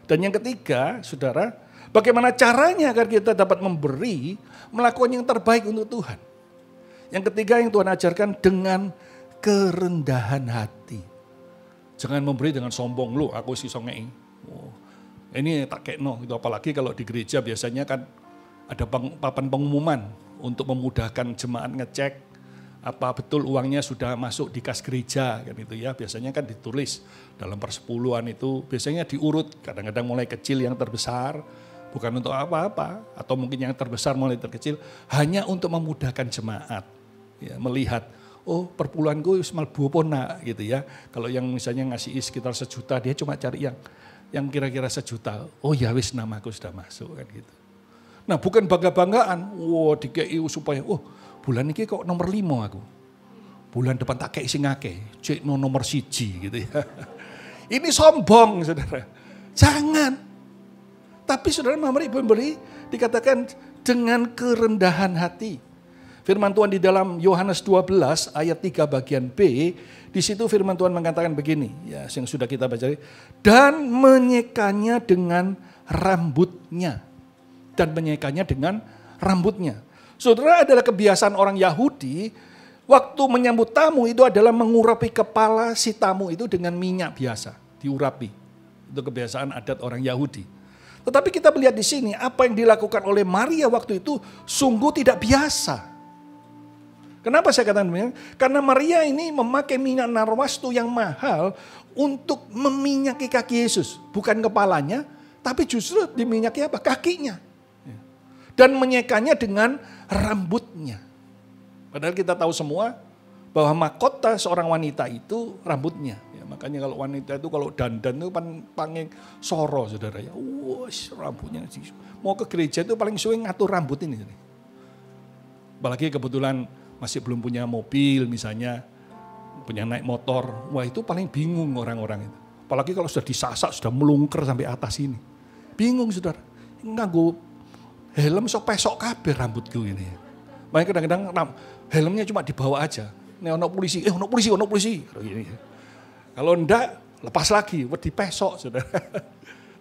Dan yang ketiga, saudara, bagaimana caranya agar kita dapat memberi, melakukan yang terbaik untuk Tuhan. Yang ketiga yang Tuhan ajarkan dengan kerendahan hati. Jangan memberi dengan sombong, lu aku sih songeng. Oh, ini tak kekno, itu apalagi kalau di gereja biasanya kan ada papan pengumuman untuk memudahkan jemaat ngecek apa betul uangnya sudah masuk di kas gereja kan itu ya, biasanya kan ditulis dalam persepuluhan itu, biasanya diurut, kadang-kadang mulai kecil yang terbesar, bukan untuk apa-apa, atau mungkin yang terbesar mulai terkecil, hanya untuk memudahkan jemaat ya, melihat oh perpuluhanku semal buopona gitu ya. Kalau yang misalnya ngasih sekitar 1 juta, dia cuma cari yang kira-kira 1 juta, oh ya wis namaku sudah masuk kan gitu. Nah bukan bangga-banggaan, wow dikei supaya bulan ini kok nomor 5 aku. Bulan depan tak kei sing akeh, cek nomor 1 gitu ya. Ini sombong saudara. Jangan. Tapi saudara memberi dikatakan dengan kerendahan hati. Firman Tuhan di dalam Yohanes 12 ayat 3 bagian B, di situ firman Tuhan mengatakan begini, ya yang sudah kita baca, dan menyekanya dengan rambutnya. dan menyekanya dengan rambutnya. Saudara, adalah kebiasaan orang Yahudi, waktu menyambut tamu itu adalah mengurapi kepala si tamu itu dengan minyak biasa, diurapi. Itu kebiasaan adat orang Yahudi. Tetapi kita melihat di sini apa yang dilakukan oleh Maria waktu itu sungguh tidak biasa. Kenapa saya katakan demikian? Karena Maria ini memakai minyak narwastu yang mahal untuk meminyaki kaki Yesus. Bukan kepalanya, tapi justru diminyaki apa? Kakinya. Dan menyekanya dengan rambutnya. Padahal kita tahu semua bahwa mahkota seorang wanita itu rambutnya. Ya, makanya kalau wanita itu kalau dandan itu paling soro, saudara ya. Rambutnya. Mau ke gereja itu paling sering ngatur rambut ini. Apalagi kebetulan masih belum punya mobil misalnya, punya naik motor, wah itu paling bingung orang-orang itu. Apalagi kalau sudah disasak, sudah melungker sampai atas ini. Bingung saudara, nganggo helm sok pesok kabeh rambutku ini. Makanya kadang-kadang helmnya cuma dibawa aja. Nih ono polisi, ono polisi. Kalau enggak, lepas lagi, dipesok saudara.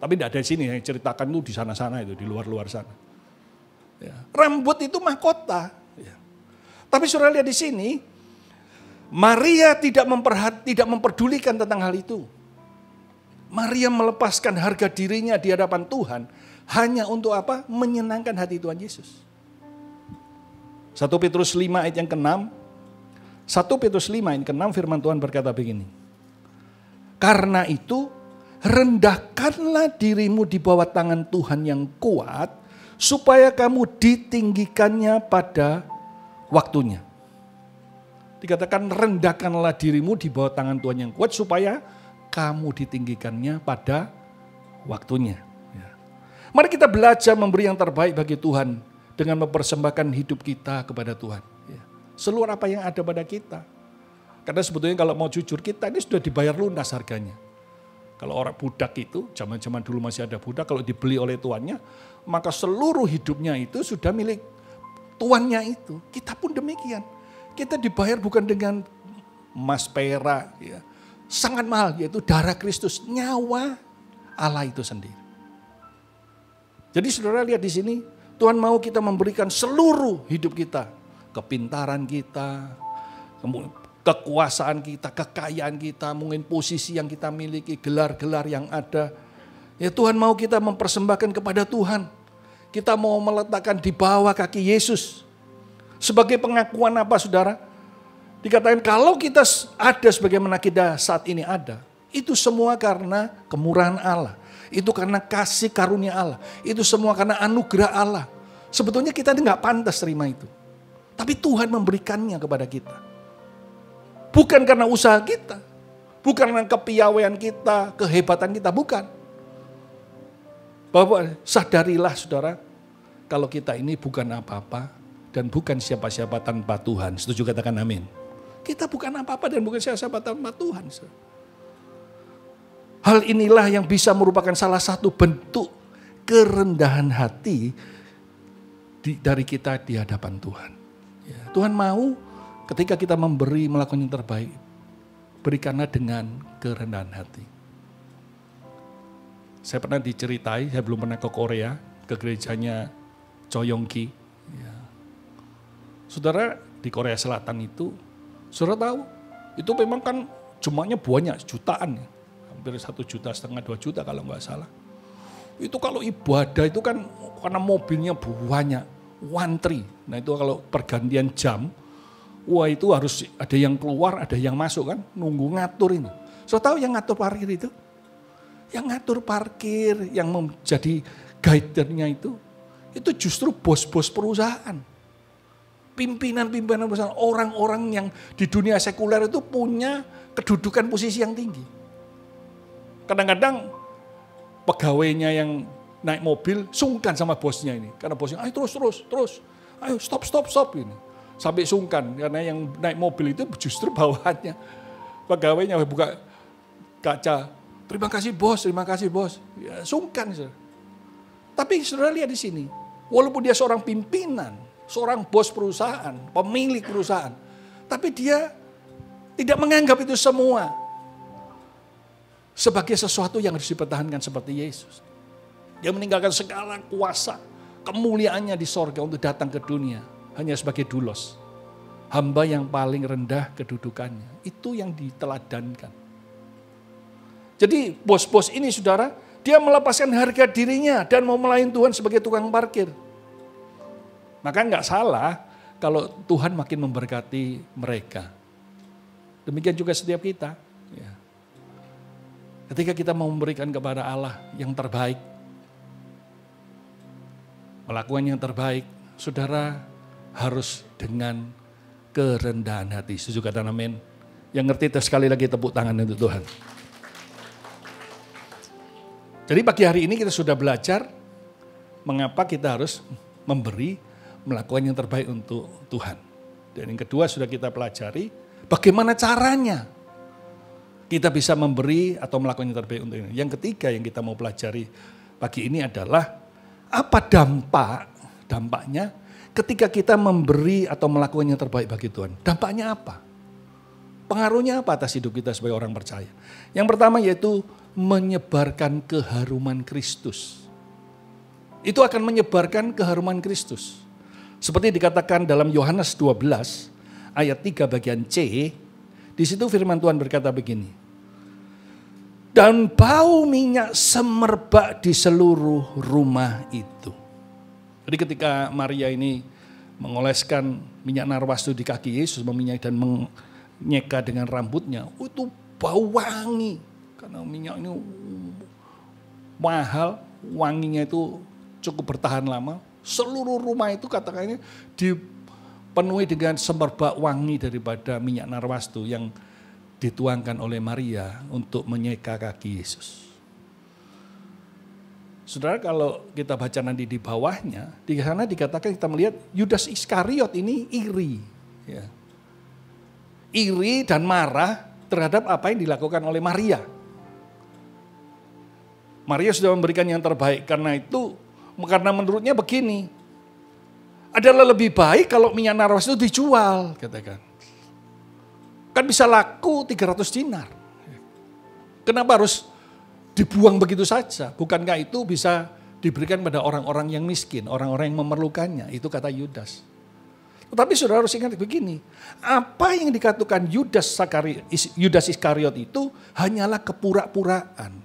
Tapi enggak ada di sini, yang ceritakan itu di sana-sana itu, di luar-luar sana. Ya. Rambut itu mahkota. Tapi saudara lihat di sini, Maria tidak memperdulikan tentang hal itu. Maria melepaskan harga dirinya di hadapan Tuhan hanya untuk apa? Menyenangkan hati Tuhan Yesus. 1 Petrus 5 ayat yang ke-6. 1 Petrus 5 ayat ke-6 firman Tuhan berkata begini. Karena itu rendahkanlah dirimu di bawah tangan Tuhan yang kuat supaya kamu ditinggikannya pada waktunya. Dikatakan rendahkanlah dirimu di bawah tangan Tuhan yang kuat supaya kamu ditinggikannya pada waktunya. Ya. Mari kita belajar memberi yang terbaik bagi Tuhan dengan mempersembahkan hidup kita kepada Tuhan. Ya. Seluruh apa yang ada pada kita. Karena sebetulnya kalau mau jujur kita ini sudah dibayar lunas harganya. Kalau orang budak itu, zaman-zaman dulu masih ada budak, kalau dibeli oleh tuannya, maka seluruh hidupnya itu sudah milik tuannya itu. Kita pun demikian. Kita dibayar bukan dengan emas perak, ya. Sangat mahal, yaitu darah Kristus, nyawa Allah itu sendiri. Jadi saudara lihat di sini, Tuhan mau kita memberikan seluruh hidup kita, kepintaran kita, kekuasaan kita, kekayaan kita, mungkin posisi yang kita miliki, gelar-gelar yang ada. Ya Tuhan mau kita mempersembahkan kepada Tuhan. Kita mau meletakkan di bawah kaki Yesus. Sebagai pengakuan apa saudara? Dikatakan kalau kita ada sebagaimana kita saat ini ada. Itu semua karena kemurahan Allah. Itu karena kasih karunia Allah. Itu semua karena anugerah Allah. Sebetulnya kita nggak pantas terima itu. Tapi Tuhan memberikannya kepada kita. Bukan karena usaha kita. Bukan karena kepiawaian kita, kehebatan kita. Bukan. Bahwa sadarilah saudara, kalau kita ini bukan apa-apa dan bukan siapa-siapa tanpa Tuhan. Setuju katakan amin. Kita bukan apa-apa dan bukan siapa-siapa tanpa Tuhan. Hal inilah yang bisa merupakan salah satu bentuk kerendahan hati dari kita di hadapan Tuhan. Ya, Tuhan mau ketika kita memberi, melakukan yang terbaik, berikanlah dengan kerendahan hati. Saya pernah diceritai, saya belum pernah ke Korea, ke gerejanya Choyongki. Ya. Saudara, di Korea Selatan itu, saudara tahu, itu memang kan jumlahnya banyak, jutaan. Ya. Hampir 1,5 juta, 2 juta kalau nggak salah. Itu kalau ibadah itu kan karena mobilnya banyak, wantri. Nah itu kalau pergantian jam, wah itu harus ada yang keluar, ada yang masuk kan, nunggu ngatur ini. Saudara tahu yang ngatur parkir itu? Yang ngatur parkir, yang menjadi guidernya itu justru bos-bos perusahaan. Pimpinan-pimpinan perusahaan, orang-orang yang di dunia sekuler itu punya kedudukan posisi yang tinggi. Kadang-kadang pegawainya yang naik mobil sungkan sama bosnya ini. Karena bosnya, ayo terus, ayo stop ini. Sampai sungkan, karena yang naik mobil itu justru bawahannya. Pegawainya buka kaca, terima kasih bos. Ya, sungkan. Saudara. Tapi saudara lihat di sini, walaupun dia seorang pimpinan, seorang bos perusahaan, pemilik perusahaan, tapi dia tidak menganggap itu semua sebagai sesuatu yang harus dipertahankan seperti Yesus. Dia meninggalkan segala kuasa, kemuliaannya di sorga untuk datang ke dunia hanya sebagai doulos. Hamba yang paling rendah kedudukannya. Itu yang diteladankan. Jadi bos-bos ini saudara, dia melepaskan harga dirinya dan mau melayani Tuhan sebagai tukang parkir. Maka nggak salah kalau Tuhan makin memberkati mereka. Demikian juga setiap kita. Ya. Ketika kita mau memberikan kepada Allah yang terbaik, melakukan yang terbaik, saudara harus dengan kerendahan hati. Setuju kata amin? Yang ngerti itu sekali lagi tepuk tangan untuk Tuhan. Jadi pagi hari ini kita sudah belajar mengapa kita harus memberi, melakukan yang terbaik untuk Tuhan. Dan yang kedua sudah kita pelajari bagaimana caranya kita bisa memberi atau melakukan yang terbaik untuk ini. Yang ketiga yang kita mau pelajari pagi ini adalah apa dampaknya ketika kita memberi atau melakukan yang terbaik bagi Tuhan. Dampaknya apa? Pengaruhnya apa atas hidup kita sebagai orang percaya? Yang pertama yaitu menyebarkan keharuman Kristus. Itu akan menyebarkan keharuman Kristus. Seperti dikatakan dalam Yohanes 12 ayat 3 bagian C, di situ firman Tuhan berkata begini. Dan bau minyak semerbak di seluruh rumah itu. Jadi ketika Maria ini mengoleskan minyak narwastu di kaki Yesus, meminyak dan menyeka dengan rambutnya, itu bau wangi. Karena minyak ini mahal, wanginya itu cukup bertahan lama. Seluruh rumah itu katakannya dipenuhi dengan semerbak wangi daripada minyak narwastu yang dituangkan oleh Maria untuk menyeka kaki Yesus. Saudara, kalau kita baca nanti di bawahnya, di sana dikatakan kita melihat Yudas Iskariot ini iri. Ya. Iri dan marah terhadap apa yang dilakukan oleh Maria. Maria sudah memberikan yang terbaik, karena menurutnya begini, adalah lebih baik kalau minyak narwastu itu dijual, katakan. Kan bisa laku 300 dinar. Kenapa harus dibuang begitu saja? Bukankah itu bisa diberikan pada orang-orang yang miskin, orang-orang yang memerlukannya? Itu kata Yudas. Tetapi saudara harus ingat begini, apa yang dikatakan Yudas Iskariot itu hanyalah kepura-puraan.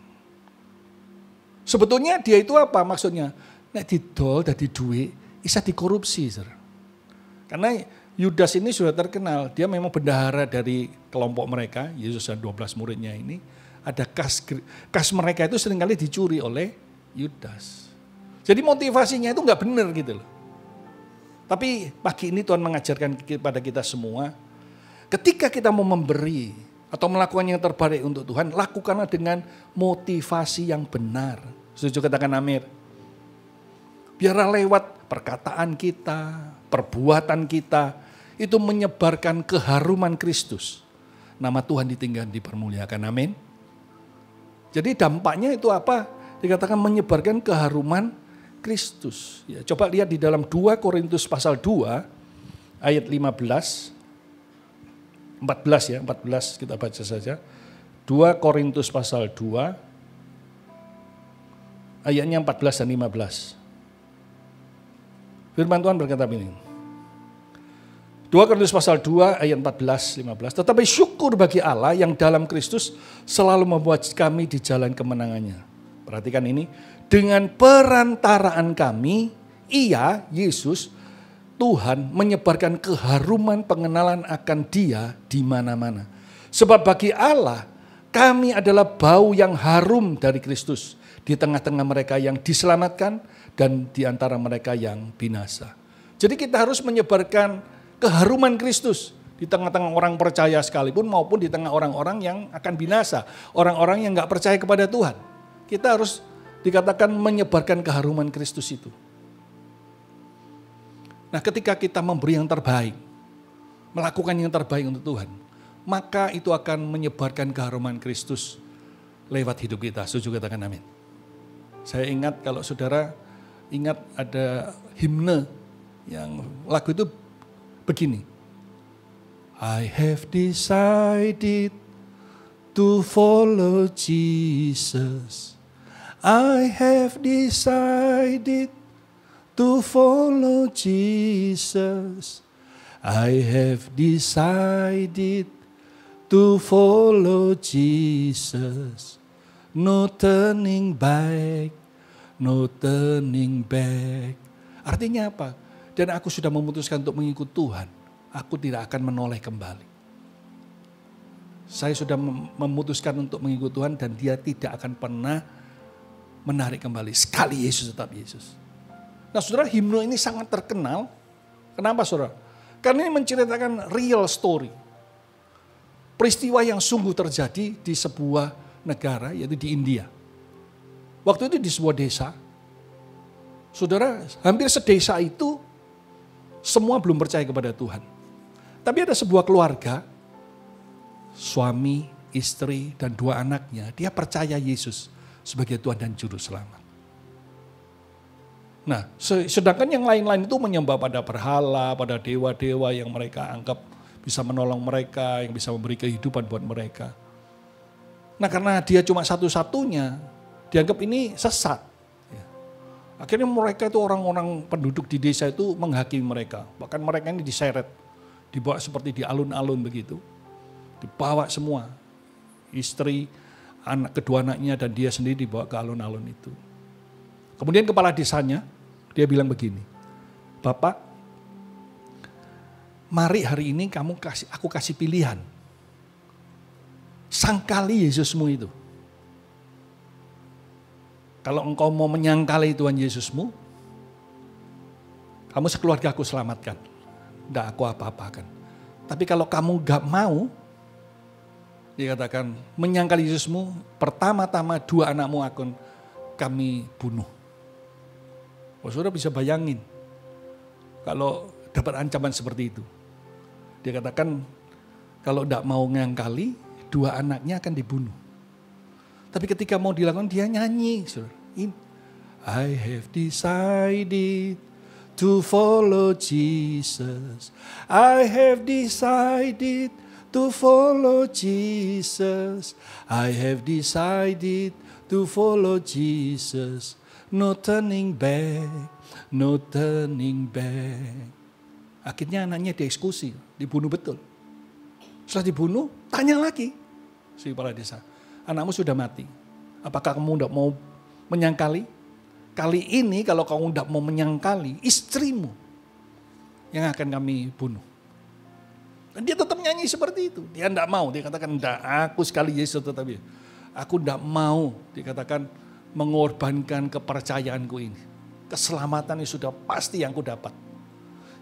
Sebetulnya dia itu apa maksudnya? Nek didol dadi duit, bisa dikorupsi. Saudara. Karena Yudas ini sudah terkenal, dia memang bendahara dari kelompok mereka, Yesus dan 12 muridnya ini. Ada kas mereka itu seringkali dicuri oleh Yudas. Jadi motivasinya itu nggak benar gitu loh. Tapi pagi ini Tuhan mengajarkan kepada kita semua, ketika kita mau memberi atau melakukan yang terbaik untuk Tuhan, lakukanlah dengan motivasi yang benar. Setuju katakan amin. Biarlah lewat perkataan kita, perbuatan kita, itu menyebarkan keharuman Kristus. Nama Tuhan ditinggikan, dipermuliakan, amin. Jadi dampaknya itu apa? Dikatakan menyebarkan keharuman Kristus. Ya, coba lihat di dalam 2 Korintus pasal 2 ayat 14 ya, 14 kita baca saja. 2 Korintus pasal 2 ayatnya 14 dan 15. Firman Tuhan berkata begini. 2 Korintus pasal 2 ayat 14-15. Tetapi syukur bagi Allah yang dalam Kristus selalu membuat kami di jalan kemenangannya. Perhatikan ini. Dengan perantaraan kami, Ia, Yesus, Tuhan menyebarkan keharuman pengenalan akan Dia di mana-mana. Sebab bagi Allah, kami adalah bau yang harum dari Kristus di tengah-tengah mereka yang diselamatkan dan di antara mereka yang binasa. Jadi kita harus menyebarkan keharuman Kristus di tengah-tengah orang percaya sekalipun maupun di tengah orang-orang yang akan binasa. Orang-orang yang gak percaya kepada Tuhan. Kita harus dikatakan menyebarkan keharuman Kristus itu. Nah, ketika kita memberi yang terbaik, melakukan yang terbaik untuk Tuhan, maka itu akan menyebarkan keharuman Kristus lewat hidup kita. Setuju katakan amin. Saya ingat kalau saudara ingat ada himne yang lagu itu begini. I have decided to follow Jesus. I have decided to follow Jesus. I have decided to follow Jesus. No turning back, no turning back. Artinya apa? Dan aku sudah memutuskan untuk mengikut Tuhan. Aku tidak akan menoleh kembali. Saya sudah memutuskan untuk mengikut Tuhan dan dia tidak akan pernah menarik kembali. Sekali Yesus tetap Yesus. Nah saudara, himne ini sangat terkenal. Kenapa saudara? Karena ini menceritakan real story. Peristiwa yang sungguh terjadi di sebuah negara, yaitu di India. Waktu itu di sebuah desa, saudara, hampir sedesa itu semua belum percaya kepada Tuhan. Tapi ada sebuah keluarga, suami, istri, dan 2 anaknya, dia percaya Yesus sebagai Tuhan dan Juru Selamat. Nah, sedangkan yang lain-lain itu menyembah pada berhala, pada dewa-dewa yang mereka anggap bisa menolong mereka, yang bisa memberi kehidupan buat mereka. Nah karena dia cuma satu-satunya, dianggap ini sesat. Akhirnya mereka itu orang-orang penduduk di desa itu menghakimi mereka. Bahkan mereka ini diseret, dibawa seperti di alun-alun begitu. Dibawa semua, istri, kedua anaknya dan dia sendiri dibawa ke alun-alun itu. Kemudian kepala desanya, dia bilang begini, Bapak, mari hari ini aku kasih pilihan. Sangkali Yesusmu itu. Kalau engkau mau menyangkali Tuhan Yesusmu, kamu sekeluarga aku selamatkan. Tidak aku apa-apakan. Tapi kalau kamu gak mau, dikatakan menyangkali Yesusmu, pertama-tama 2 anakmu akan kami bunuh. Oh, saudara bisa bayangin kalau dapat ancaman seperti itu. Dia katakan kalau tidak mau ngangkali, 2 anaknya akan dibunuh. Tapi ketika mau dilakukan dia nyanyi. I have decided to follow Jesus. I have decided to follow Jesus. I have decided to follow Jesus. No turning back, no turning back. Akhirnya anaknya dieksekusi, dibunuh betul. Setelah dibunuh, tanya lagi si kepala desa. Anakmu sudah mati. Apakah kamu tidak mau menyangkali? Kali ini kalau kamu tidak mau menyangkali, istrimu yang akan kami bunuh. Dan dia tetap nyanyi seperti itu. Dia tidak mau. Dia katakan, tidak, aku sekali Yesus tetap ya. Aku tidak mau, dikatakan, mengorbankan kepercayaanku ini. Keselamatan ini sudah pasti yang ku dapat.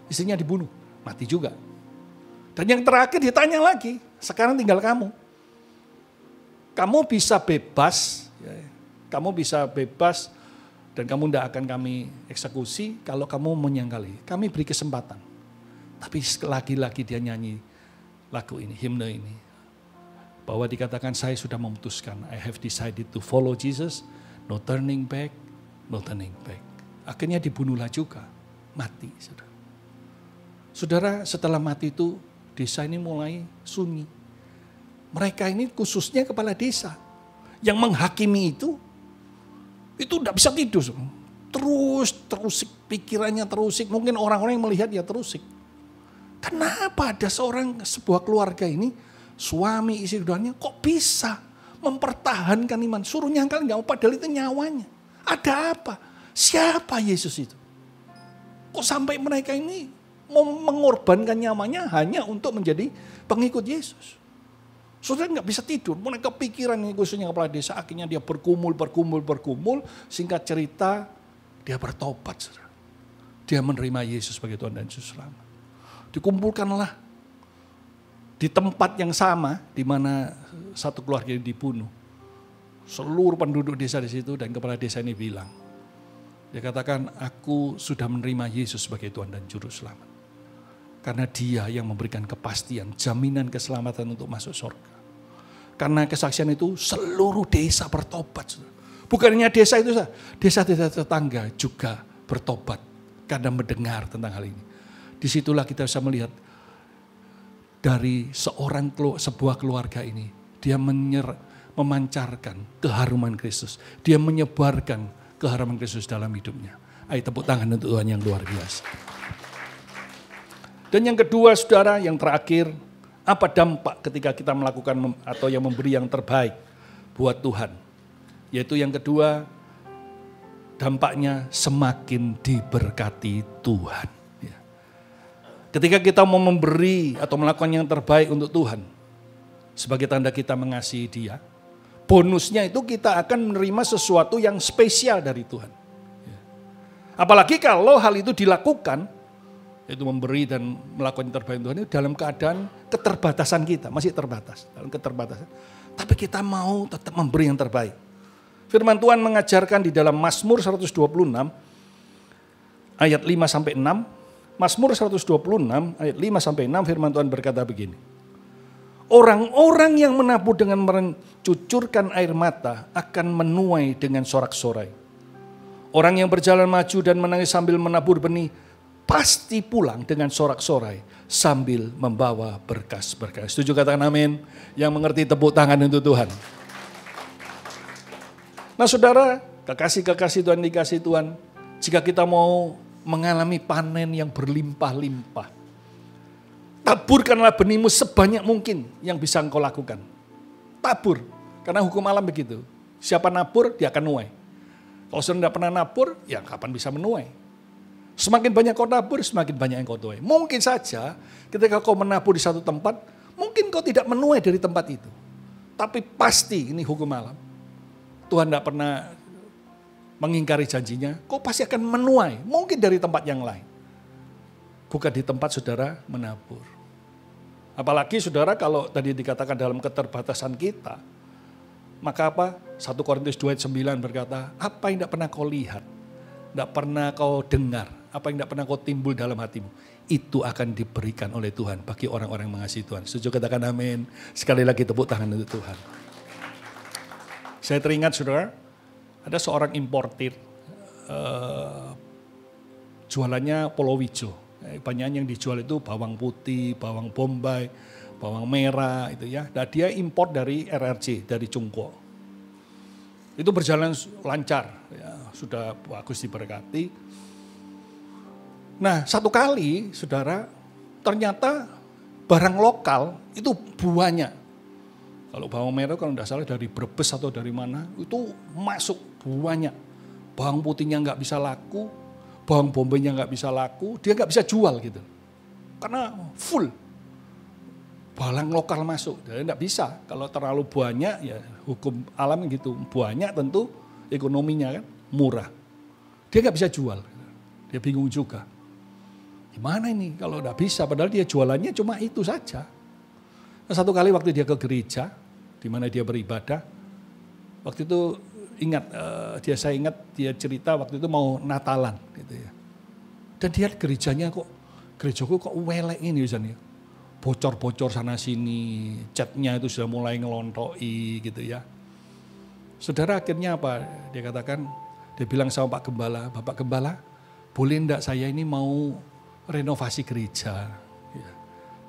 Istrinya dibunuh, mati juga. Dan yang terakhir ditanya lagi, sekarang tinggal kamu. Kamu bisa bebas, kamu bisa bebas dan kamu tidak akan kami eksekusi kalau kamu menyangkali. Kami beri kesempatan. Tapi lagi-lagi dia nyanyi lagu ini, himne ini. Bahwa dikatakan saya sudah memutuskan, I have decided to follow Jesus, no turning back, no turning back. Akhirnya dibunuhlah juga, mati saudara. Saudara, setelah mati itu desa ini mulai sunyi. Mereka ini khususnya kepala desa yang menghakimi itu tidak bisa tidur. Terus terusik, pikirannya terusik. Mungkin orang-orang yang melihat ya terusik. Kenapa ada sebuah keluarga ini, suami, istri, keduanya kok bisa mempertahankan iman? Suruh nyangkal nggak mau, padahal itu nyawanya. Ada apa? Siapa Yesus itu? Kok sampai mereka ini mau mengorbankan nyawanya hanya untuk menjadi pengikut Yesus? Saudara nggak bisa tidur, mulai kepikiran ini khususnya kepala desa, akhirnya dia berkumul, singkat cerita dia bertobat. Saudara. Dia menerima Yesus sebagai Tuhan dan Juru Selamat. Dikumpulkanlah di tempat yang sama di mana satu keluarga ini dibunuh. Seluruh penduduk desa di situ dan kepala desa ini bilang, dia katakan, aku sudah menerima Yesus sebagai Tuhan dan Juru Selamat. Karena dia yang memberikan kepastian, jaminan keselamatan untuk masuk surga. Karena kesaksian itu seluruh desa bertobat. Bukan hanya desa itu saja, desa-desa tetangga juga bertobat karena mendengar tentang hal ini. Disitulah kita bisa melihat dari sebuah keluarga ini, dia memancarkan keharuman Kristus. Dia menyebarkan keharuman Kristus dalam hidupnya. Ayo tepuk tangan untuk Tuhan yang luar biasa. Dan yang kedua saudara, yang terakhir, apa dampak ketika kita melakukan atau yang memberi yang terbaik buat Tuhan? Yaitu yang kedua, dampaknya semakin diberkati Tuhan. Ya. Ketika kita mau memberi atau melakukan yang terbaik untuk Tuhan, sebagai tanda kita mengasihi Dia, bonusnya itu kita akan menerima sesuatu yang spesial dari Tuhan. Ya. Apalagi kalau hal itu dilakukan, yaitu memberi dan melakukan yang terbaik Tuhan itu dalam keadaan keterbatasan kita, masih terbatas, dalam keterbatasan. Tapi kita mau tetap memberi yang terbaik. Firman Tuhan mengajarkan di dalam Mazmur 126 ayat 5 sampai 6. Mazmur 126 ayat 5 sampai 6 firman Tuhan berkata begini. Orang-orang yang menabur dengan mencucurkan air mata akan menuai dengan sorak-sorai. Orang yang berjalan maju dan menangis sambil menabur benih pasti pulang dengan sorak-sorai sambil membawa berkas-berkas. Setuju katakan amin? Yang mengerti tepuk tangan untuk Tuhan. Nah saudara, kekasih-kekasih Tuhan, dikasih Tuhan, jika kita mau mengalami panen yang berlimpah-limpah, taburkanlah benihmu sebanyak mungkin yang bisa engkau lakukan. Tabur, karena hukum alam begitu. Siapa nabur, dia akan nuai. Kalau sudah tidak pernah nabur, ya kapan bisa menuai? Semakin banyak kau nabur, semakin banyak yang kau tuai. Mungkin saja ketika kau menabur di satu tempat, mungkin kau tidak menuai dari tempat itu. Tapi pasti ini hukum alam. Tuhan tidak pernah mengingkari janjinya, kau pasti akan menuai, mungkin dari tempat yang lain. Bukan di tempat saudara menabur. Apalagi saudara kalau tadi dikatakan dalam keterbatasan kita, maka apa? 1 Korintus 2 ayat 9 berkata, apa yang tidak pernah kau lihat, tidak pernah kau dengar, apa yang tidak pernah kau timbul dalam hatimu, itu akan diberikan oleh Tuhan bagi orang-orang yang mengasihi Tuhan. Setuju katakan amin. Sekali lagi tepuk tangan untuk Tuhan. Saya teringat saudara, ada seorang importir, jualannya Polowijo. Banyak yang dijual itu bawang putih, bawang bombay, bawang merah itu ya. Dan dia import dari RRC, dari Cungko. Itu berjalan lancar, ya, sudah bagus diberkati. Nah satu kali saudara, ternyata barang lokal itu banyak. Kalau bawang merah kalau tidak salah dari Brebes atau dari mana, itu masuk banyak. Bawang putihnya nggak bisa laku, bawang bombaynya nggak bisa laku, dia nggak bisa jual gitu. Karena full. Barang lokal masuk, jadi nggak bisa. Kalau terlalu banyak, ya hukum alam gitu. Banyak tentu ekonominya kan murah. Dia nggak bisa jual. Dia bingung juga. Gimana ini kalau nggak bisa, padahal dia jualannya cuma itu saja. Nah, satu kali waktu dia ke gereja, di mana dia beribadah, waktu itu saya ingat dia cerita waktu itu mau Natalan gitu ya. Dan dia gerejanya gerejaku kok welek ini misalnya. Bocor-bocor sana sini, catnya itu sudah mulai ngelontoi gitu ya. Saudara akhirnya apa? Dia katakan, dia bilang sama Pak Gembala, Bapak Gembala, boleh enggak saya ini mau renovasi gereja. Ya.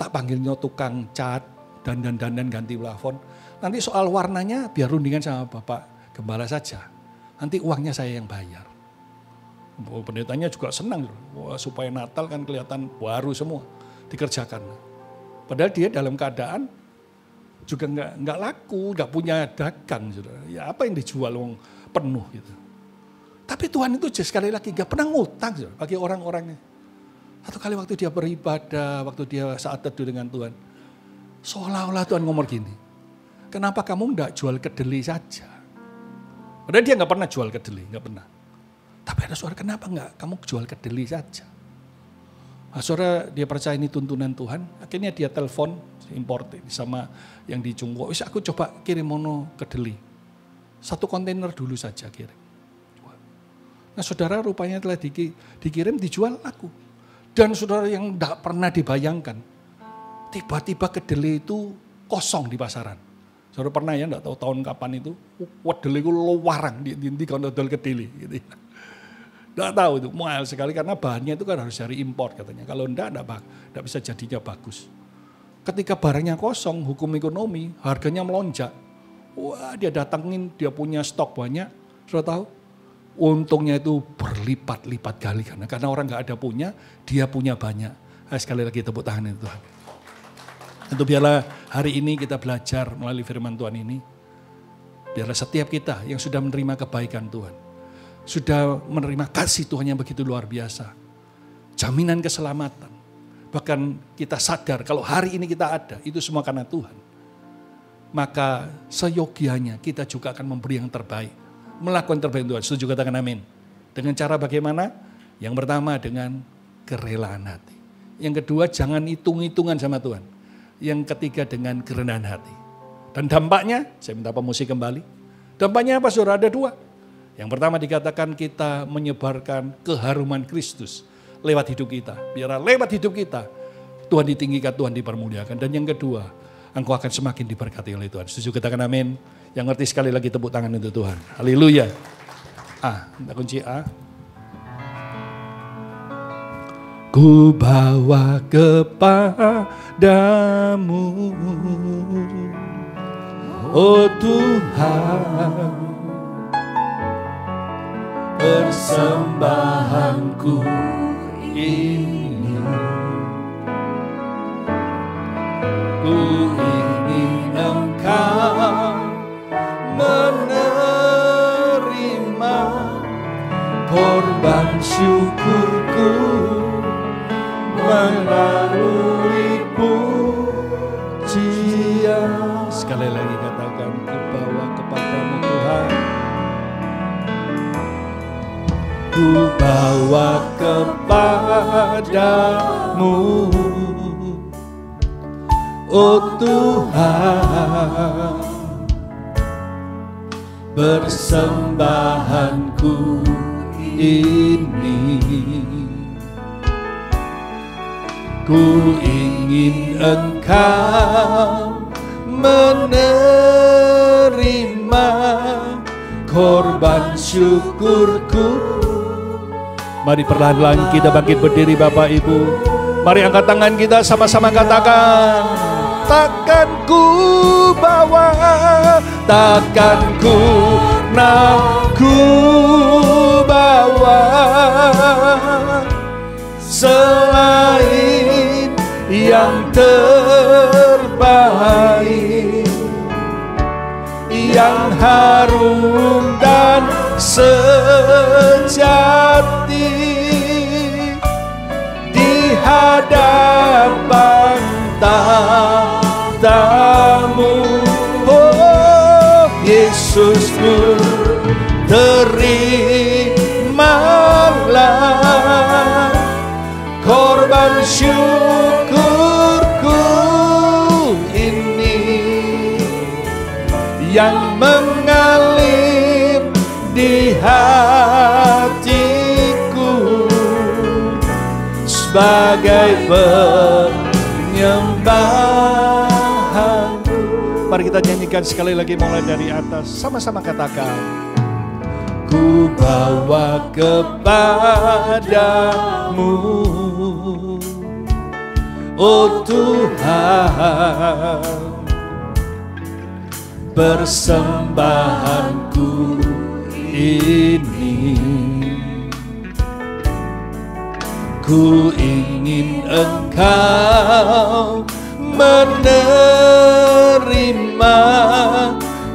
Tak panggilnya tukang cat, dandan ganti plafon. Nanti soal warnanya biar rundingan sama Bapak Gembala saja. Nanti uangnya saya yang bayar. Pendetanya juga senang supaya Natal kan kelihatan baru semua dikerjakan. Padahal dia dalam keadaan juga nggak laku, nggak punya dagang, saudara. Ya apa yang dijual penuh gitu. Tapi Tuhan itu sekali lagi nggak pernah ngutang saudara, bagi orang-orangnya. Satu kali waktu dia beribadah, waktu dia saat teduh dengan Tuhan, seolah-olah Tuhan ngomong gini, kenapa kamu nggak jual kedelai saja? Padahal dia nggak pernah jual kedelai, nggak pernah. Tapi ada suara, kenapa nggak kamu jual kedelai saja? Nah, saudara dia percaya ini tuntunan Tuhan, akhirnya dia telepon import sama yang di Cungko, wis aku coba kirim mono kedelai. 1 kontainer dulu saja kirim. Nah saudara rupanya telah dikirim, dijual laku. Dan saudara yang tidak pernah dibayangkan, tiba-tiba kedelai itu kosong di pasaran. Saudara pernah ya, tidak tahu tahun kapan itu, kedelai itu warang di kalau kedelai gitu ya. Tidak tahu itu, mahal sekali karena bahannya itu kan harus dari impor katanya. Kalau tidak bisa jadinya bagus. Ketika barangnya kosong, hukum ekonomi, harganya melonjak. Wah dia datangin, dia punya stok banyak. Sudah tahu, untungnya itu berlipat-lipat kali. Karena orang gak ada punya, dia punya banyak. Sekali lagi tepuk tangan itu Tuhan. Untuk biarlah hari ini kita belajar melalui firman Tuhan ini. Biarlah setiap kita yang sudah menerima kebaikan Tuhan, sudah menerima kasih Tuhan yang begitu luar biasa, jaminan keselamatan. Bahkan kita sadar kalau hari ini kita ada, itu semua karena Tuhan. Maka seyogianya kita juga akan memberi yang terbaik. Melakukan terbaik Tuhan. Setuju katakan amin. Dengan cara bagaimana? Yang pertama dengan kerelaan hati. Yang kedua jangan hitung-hitungan sama Tuhan. Yang ketiga dengan kerendahan hati. Dan dampaknya, saya minta pemusik kembali. Dampaknya apa saudara? Ada dua. Yang pertama dikatakan kita menyebarkan keharuman Kristus lewat hidup kita. Biar lewat hidup kita Tuhan ditinggikan, Tuhan dipermuliakan. Dan yang kedua, engkau akan semakin diberkati oleh Tuhan. Setuju katakan amin. Yang ngerti sekali lagi tepuk tangan untuk Tuhan. Haleluya. Kunci A. Ku bawa kepadamu, oh Tuhan, persembahanku ini. Ku ingin Engkau menerima korban syukurku melalui pujian. Sekali lagi katakan, ku bawa kepadamu Tuhan. Ku bawa kepadamu, oh Tuhan, persembahanku ini. Ku ingin Engkau menerima korban syukurku. Mari perlahan-lahan kita bangkit berdiri Bapak Ibu. Mari angkat tangan kita sama-sama katakan. Takkan ku bawa, takkan ku bawa selain yang terbaik, yang harum dan sejati di hadapan tamu. Oh Yesusku, terimalah korban syukurku ini yang mengalir di hatiku sebagai penyembahan. Mari kita nyanyikan sekali lagi mulai dari atas. Sama-sama katakan. Ku bawa kepadamu, oh Tuhan, persembahanku ini. Ku ingin Engkau menerima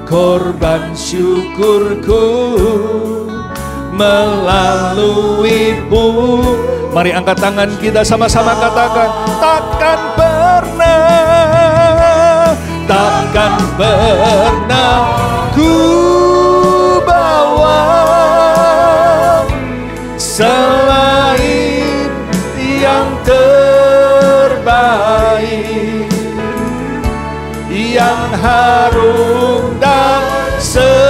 korban syukurku melalui Mari angkat tangan kita sama-sama katakan. Takkan pernah ku bawa selain yang terbaik, yang harum dan sejati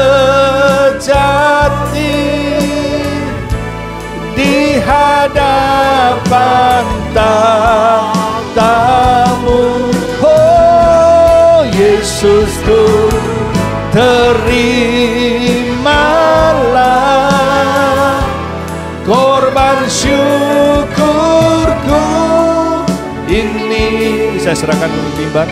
di hadapan tamu. Oh Yesusku, terimalah korban syukurku ini. Saya serahkan mimbar.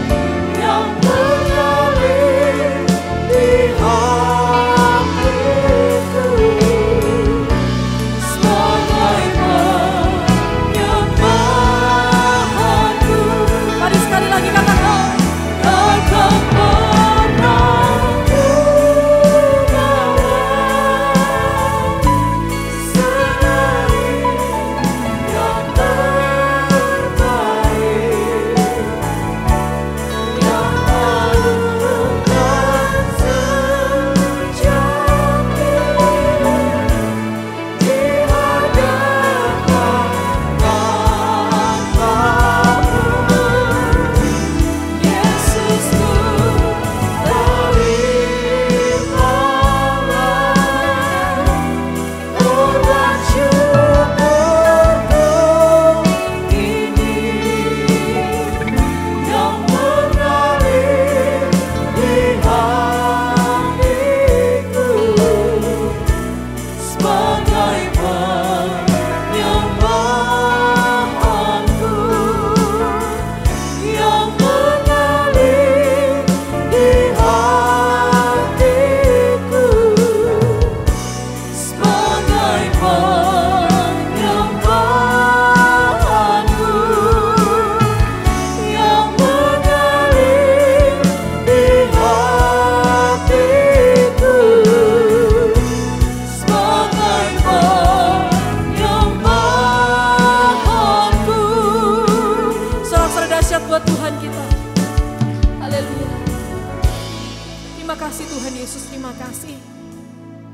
Terima kasih Tuhan Yesus, terima kasih.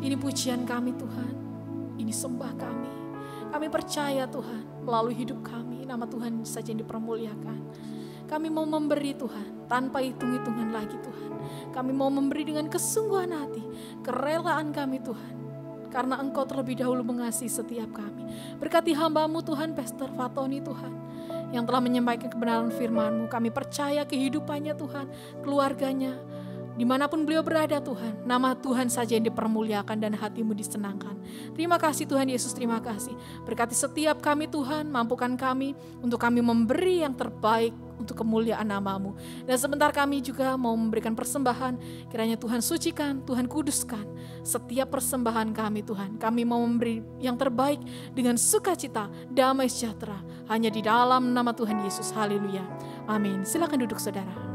Ini pujian kami Tuhan, ini sembah kami. Kami percaya Tuhan, melalui hidup kami, nama Tuhan saja yang dipermuliakan. Kami mau memberi Tuhan, tanpa hitung-hitungan lagi Tuhan. Kami mau memberi dengan kesungguhan hati, kerelaan kami Tuhan. Karena Engkau terlebih dahulu mengasihi setiap kami. Berkati hamba-Mu Tuhan, Pastor Fatoni Tuhan, yang telah menyampaikan kebenaran firman-Mu. Kami percaya kehidupannya Tuhan, keluarganya, dimanapun beliau berada Tuhan, nama Tuhan saja yang dipermuliakan dan hati-Mu disenangkan. Terima kasih Tuhan Yesus, terima kasih. Berkati setiap kami Tuhan, mampukan kami untuk kami memberi yang terbaik untuk kemuliaan nama-Mu. Dan sebentar kami juga mau memberikan persembahan, kiranya Tuhan sucikan, Tuhan kuduskan setiap persembahan kami Tuhan. Kami mau memberi yang terbaik dengan sukacita, damai sejahtera, hanya di dalam nama Tuhan Yesus. Haleluya. Amin. Silakan duduk saudara.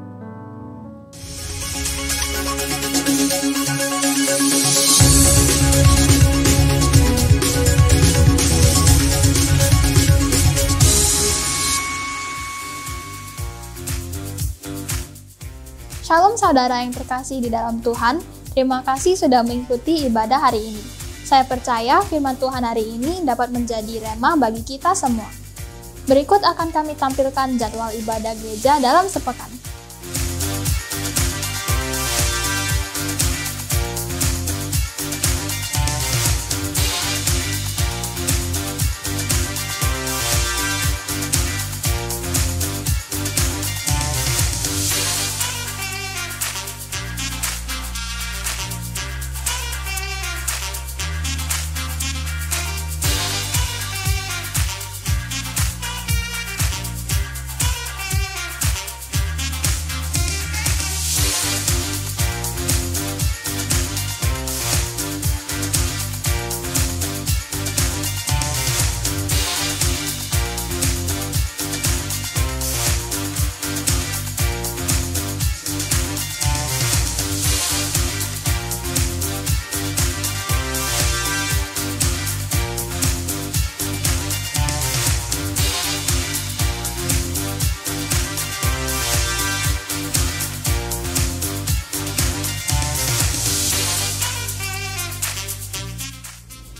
Shalom saudara yang terkasih di dalam Tuhan, terima kasih sudah mengikuti ibadah hari ini. Saya percaya firman Tuhan hari ini dapat menjadi rema bagi kita semua. Berikut akan kami tampilkan jadwal ibadah gereja dalam sepekan.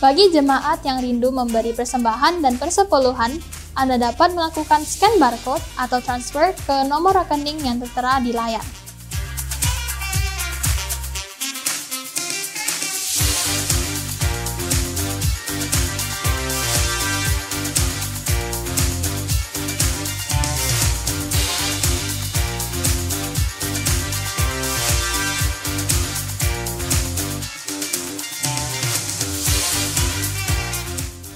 Bagi jemaat yang rindu memberi persembahan dan persepuluhan, Anda dapat melakukan scan barcode atau transfer ke nomor rekening yang tertera di layar.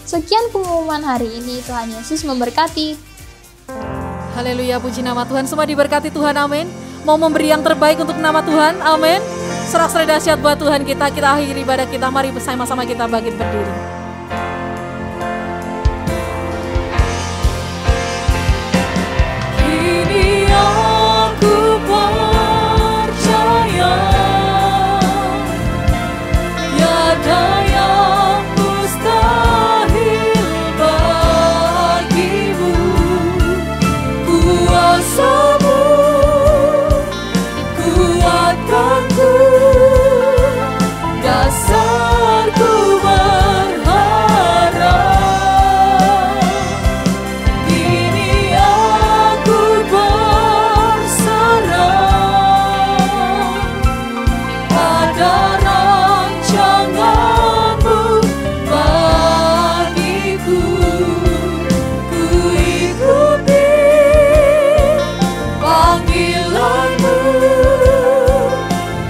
Sekian pengumuman hari ini, Tuhan Yesus memberkati. Haleluya, puji nama Tuhan, semua diberkati Tuhan, amin. Mau memberi yang terbaik untuk nama Tuhan, amin. Sorak-sorai dahsyat buat Tuhan kita akhiri ibadah kita, mari bersama-sama kita bangkit berdiri. Kini aku percaya, tiada yang mustahil bagimu. Kuasa-Mu kuatkanku, dasarku berharap. Kini aku berserah pada rancangan-Mu bagiku. Ku ikuti panggilan-Mu,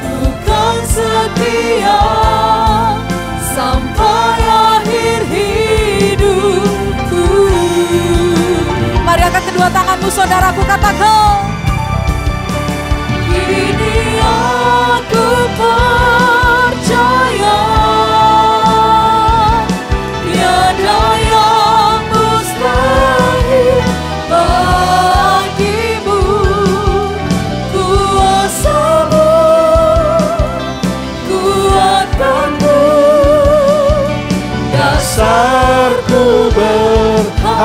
ku kan setia sampai akhir hidupku. Mari angkat kedua tanganmu saudaraku, katakan. Kini aku percaya, tiada yang mustahil bagimu. Kuasa-Mu kuatkanku, dasarku berharap.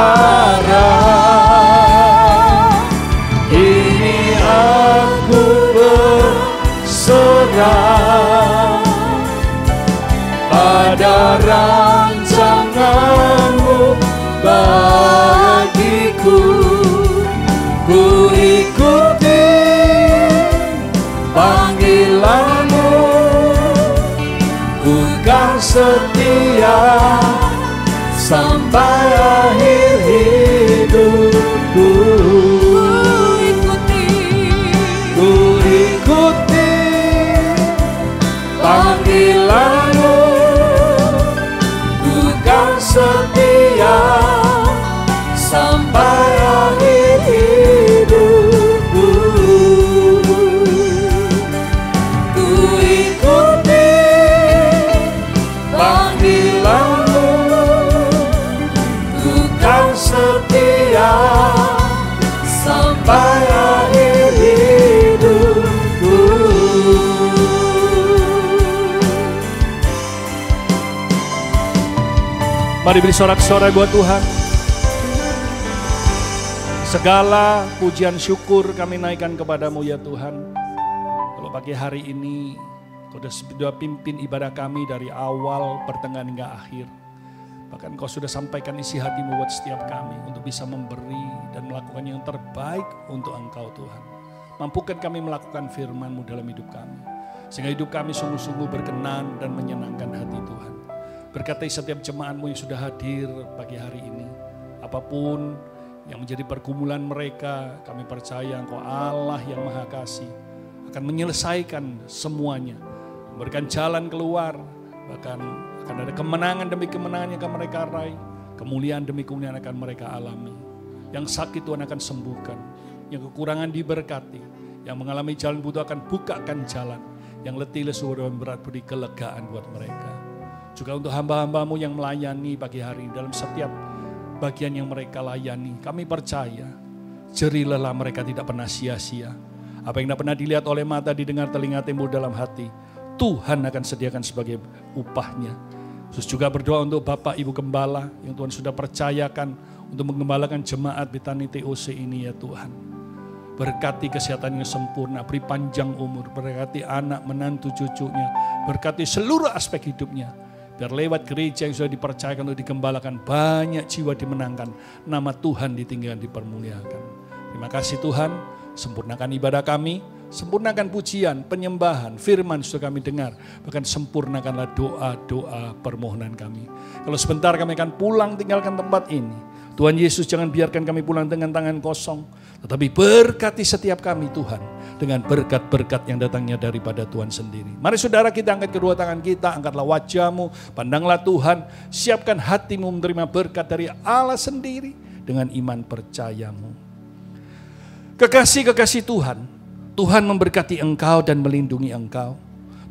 berserah pada rancangan-Mu bagiku. Ku ikuti panggilan-Mu, ku kan setia sampai akhir hidupku. Ku ikuti panggilan-Mu, ku kan setia sampai akhir hidupku. Ku ikuti panggilan-Mu, ku kan setia sampai akhir hidupku. Mari beri sorak-sorai buat Tuhan. Segala pujian syukur kami naikkan kepadamu ya Tuhan. Kalau pagi hari ini Kau sudah pimpin ibadah kami dari awal, pertengahan hingga akhir. Bahkan Kau sudah sampaikan isi hati-Mu buat setiap kami untuk bisa memberi dan melakukan yang terbaik untuk Engkau Tuhan. Mampukan kami melakukan firman-Mu dalam hidup kami. Sehingga hidup kami sungguh-sungguh berkenan dan menyenangkan hati Tuhan. Berkati setiap jemaat-Mu yang sudah hadir pagi hari ini. Apapun yang menjadi pergumulan mereka, kami percaya Engkau Allah yang Maha Kasih akan menyelesaikan semuanya, memberikan jalan keluar, bahkan akan ada kemenangan demi kemenangan yang akan mereka raih, kemuliaan demi kemuliaan akan mereka alami. Yang sakit Tuhan akan sembuhkan, yang kekurangan diberkati, yang mengalami jalan buntu akan bukakan jalan, yang letih lesu dan berat beri kelegaan buat mereka. Juga untuk hamba-hamba-Mu yang melayani pagi hari dalam setiap bagian yang mereka layani, kami percaya jerih lelah mereka tidak pernah sia-sia. Apa yang tidak pernah dilihat oleh mata, didengar telinga, timbul dalam hati, Tuhan akan sediakan sebagai upahnya. Terus juga berdoa untuk Bapak Ibu Gembala yang Tuhan sudah percayakan untuk menggembalakan jemaat Betani TOC ini ya Tuhan. Berkati kesehatan yang sempurna, beri panjang umur, berkati anak, menantu, cucunya, berkati seluruh aspek hidupnya. Biar lewat gereja yang sudah dipercayakan untuk digembalakan, banyak jiwa dimenangkan, nama Tuhan ditinggikan, dipermuliakan. Terima kasih Tuhan, sempurnakan ibadah kami, sempurnakan pujian, penyembahan, firman sudah kami dengar, bahkan sempurnakanlah doa-doa permohonan kami. Kalau sebentar kami akan pulang tinggalkan tempat ini, Tuhan Yesus jangan biarkan kami pulang dengan tangan kosong, tetapi berkati setiap kami Tuhan, dengan berkat-berkat yang datangnya daripada Tuhan sendiri. Mari saudara kita angkat kedua tangan kita, angkatlah wajahmu, pandanglah Tuhan, siapkan hatimu menerima berkat dari Allah sendiri dengan iman percayamu. Kekasih-kekasih Tuhan, Tuhan memberkati engkau dan melindungi engkau.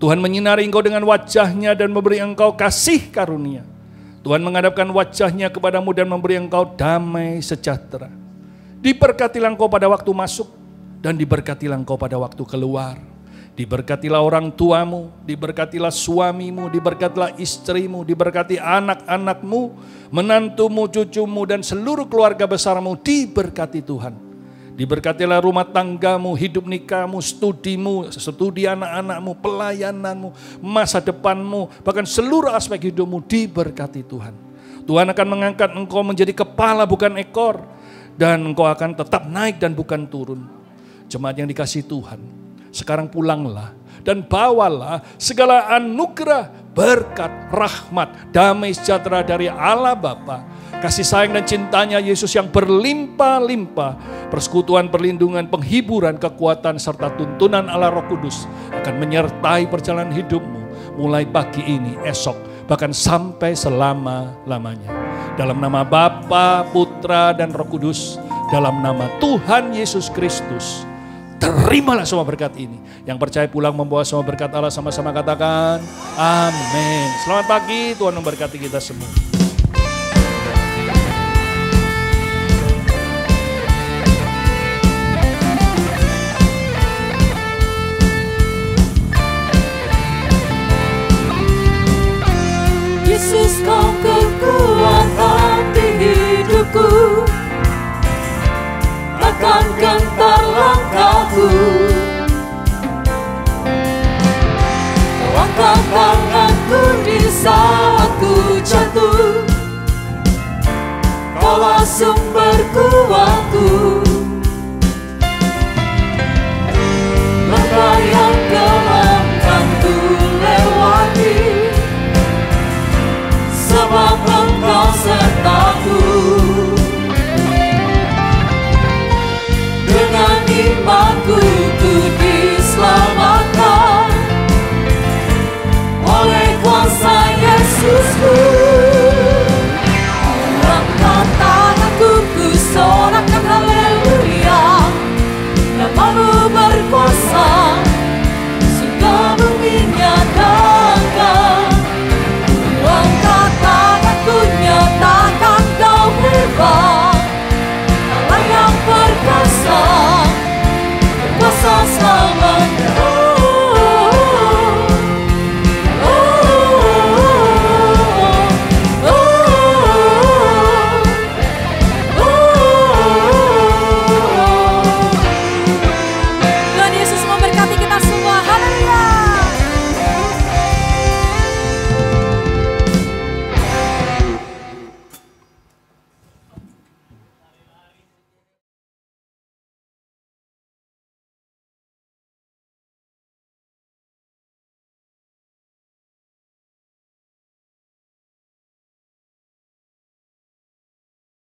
Tuhan menyinari engkau dengan wajahnya dan memberi engkau kasih karunia. Tuhan menghadapkan wajahnya kepadamu dan memberi engkau damai sejahtera. Diberkatilah engkau pada waktu masuk dan diberkatilah engkau pada waktu keluar. Diberkatilah orang tuamu, diberkatilah suamimu, diberkatilah istrimu, diberkati anak-anakmu, menantumu, cucumu, dan seluruh keluarga besarmu diberkati Tuhan. Diberkatilah rumah tanggamu, hidup nikahmu, studimu, studi anak-anakmu, pelayananmu, masa depanmu, bahkan seluruh aspek hidupmu diberkati Tuhan. Tuhan akan mengangkat engkau menjadi kepala bukan ekor, dan engkau akan tetap naik dan bukan turun. Jemaat yang dikasihi Tuhan, sekarang pulanglah dan bawalah segala anugerah, berkat, rahmat, damai sejahtera dari Allah Bapa, kasih sayang dan cintanya Yesus yang berlimpah-limpah, persekutuan, perlindungan, penghiburan, kekuatan, serta tuntunan Allah Roh Kudus akan menyertai perjalanan hidupmu mulai pagi ini, esok, bahkan sampai selama-lamanya. Dalam nama Bapa, Putra, dan Roh Kudus, dalam nama Tuhan Yesus Kristus, terimalah semua berkat ini. Yang percaya pulang membawa semua berkat Allah, sama-sama katakan amin. Selamat pagi, Tuhan memberkati kita semua. Yesus, Kau kekuatan di hidupku, takkan gentar langkahku. angkat tanganku di saat ku jatuh. Kaulah sumber kuatku. Langkah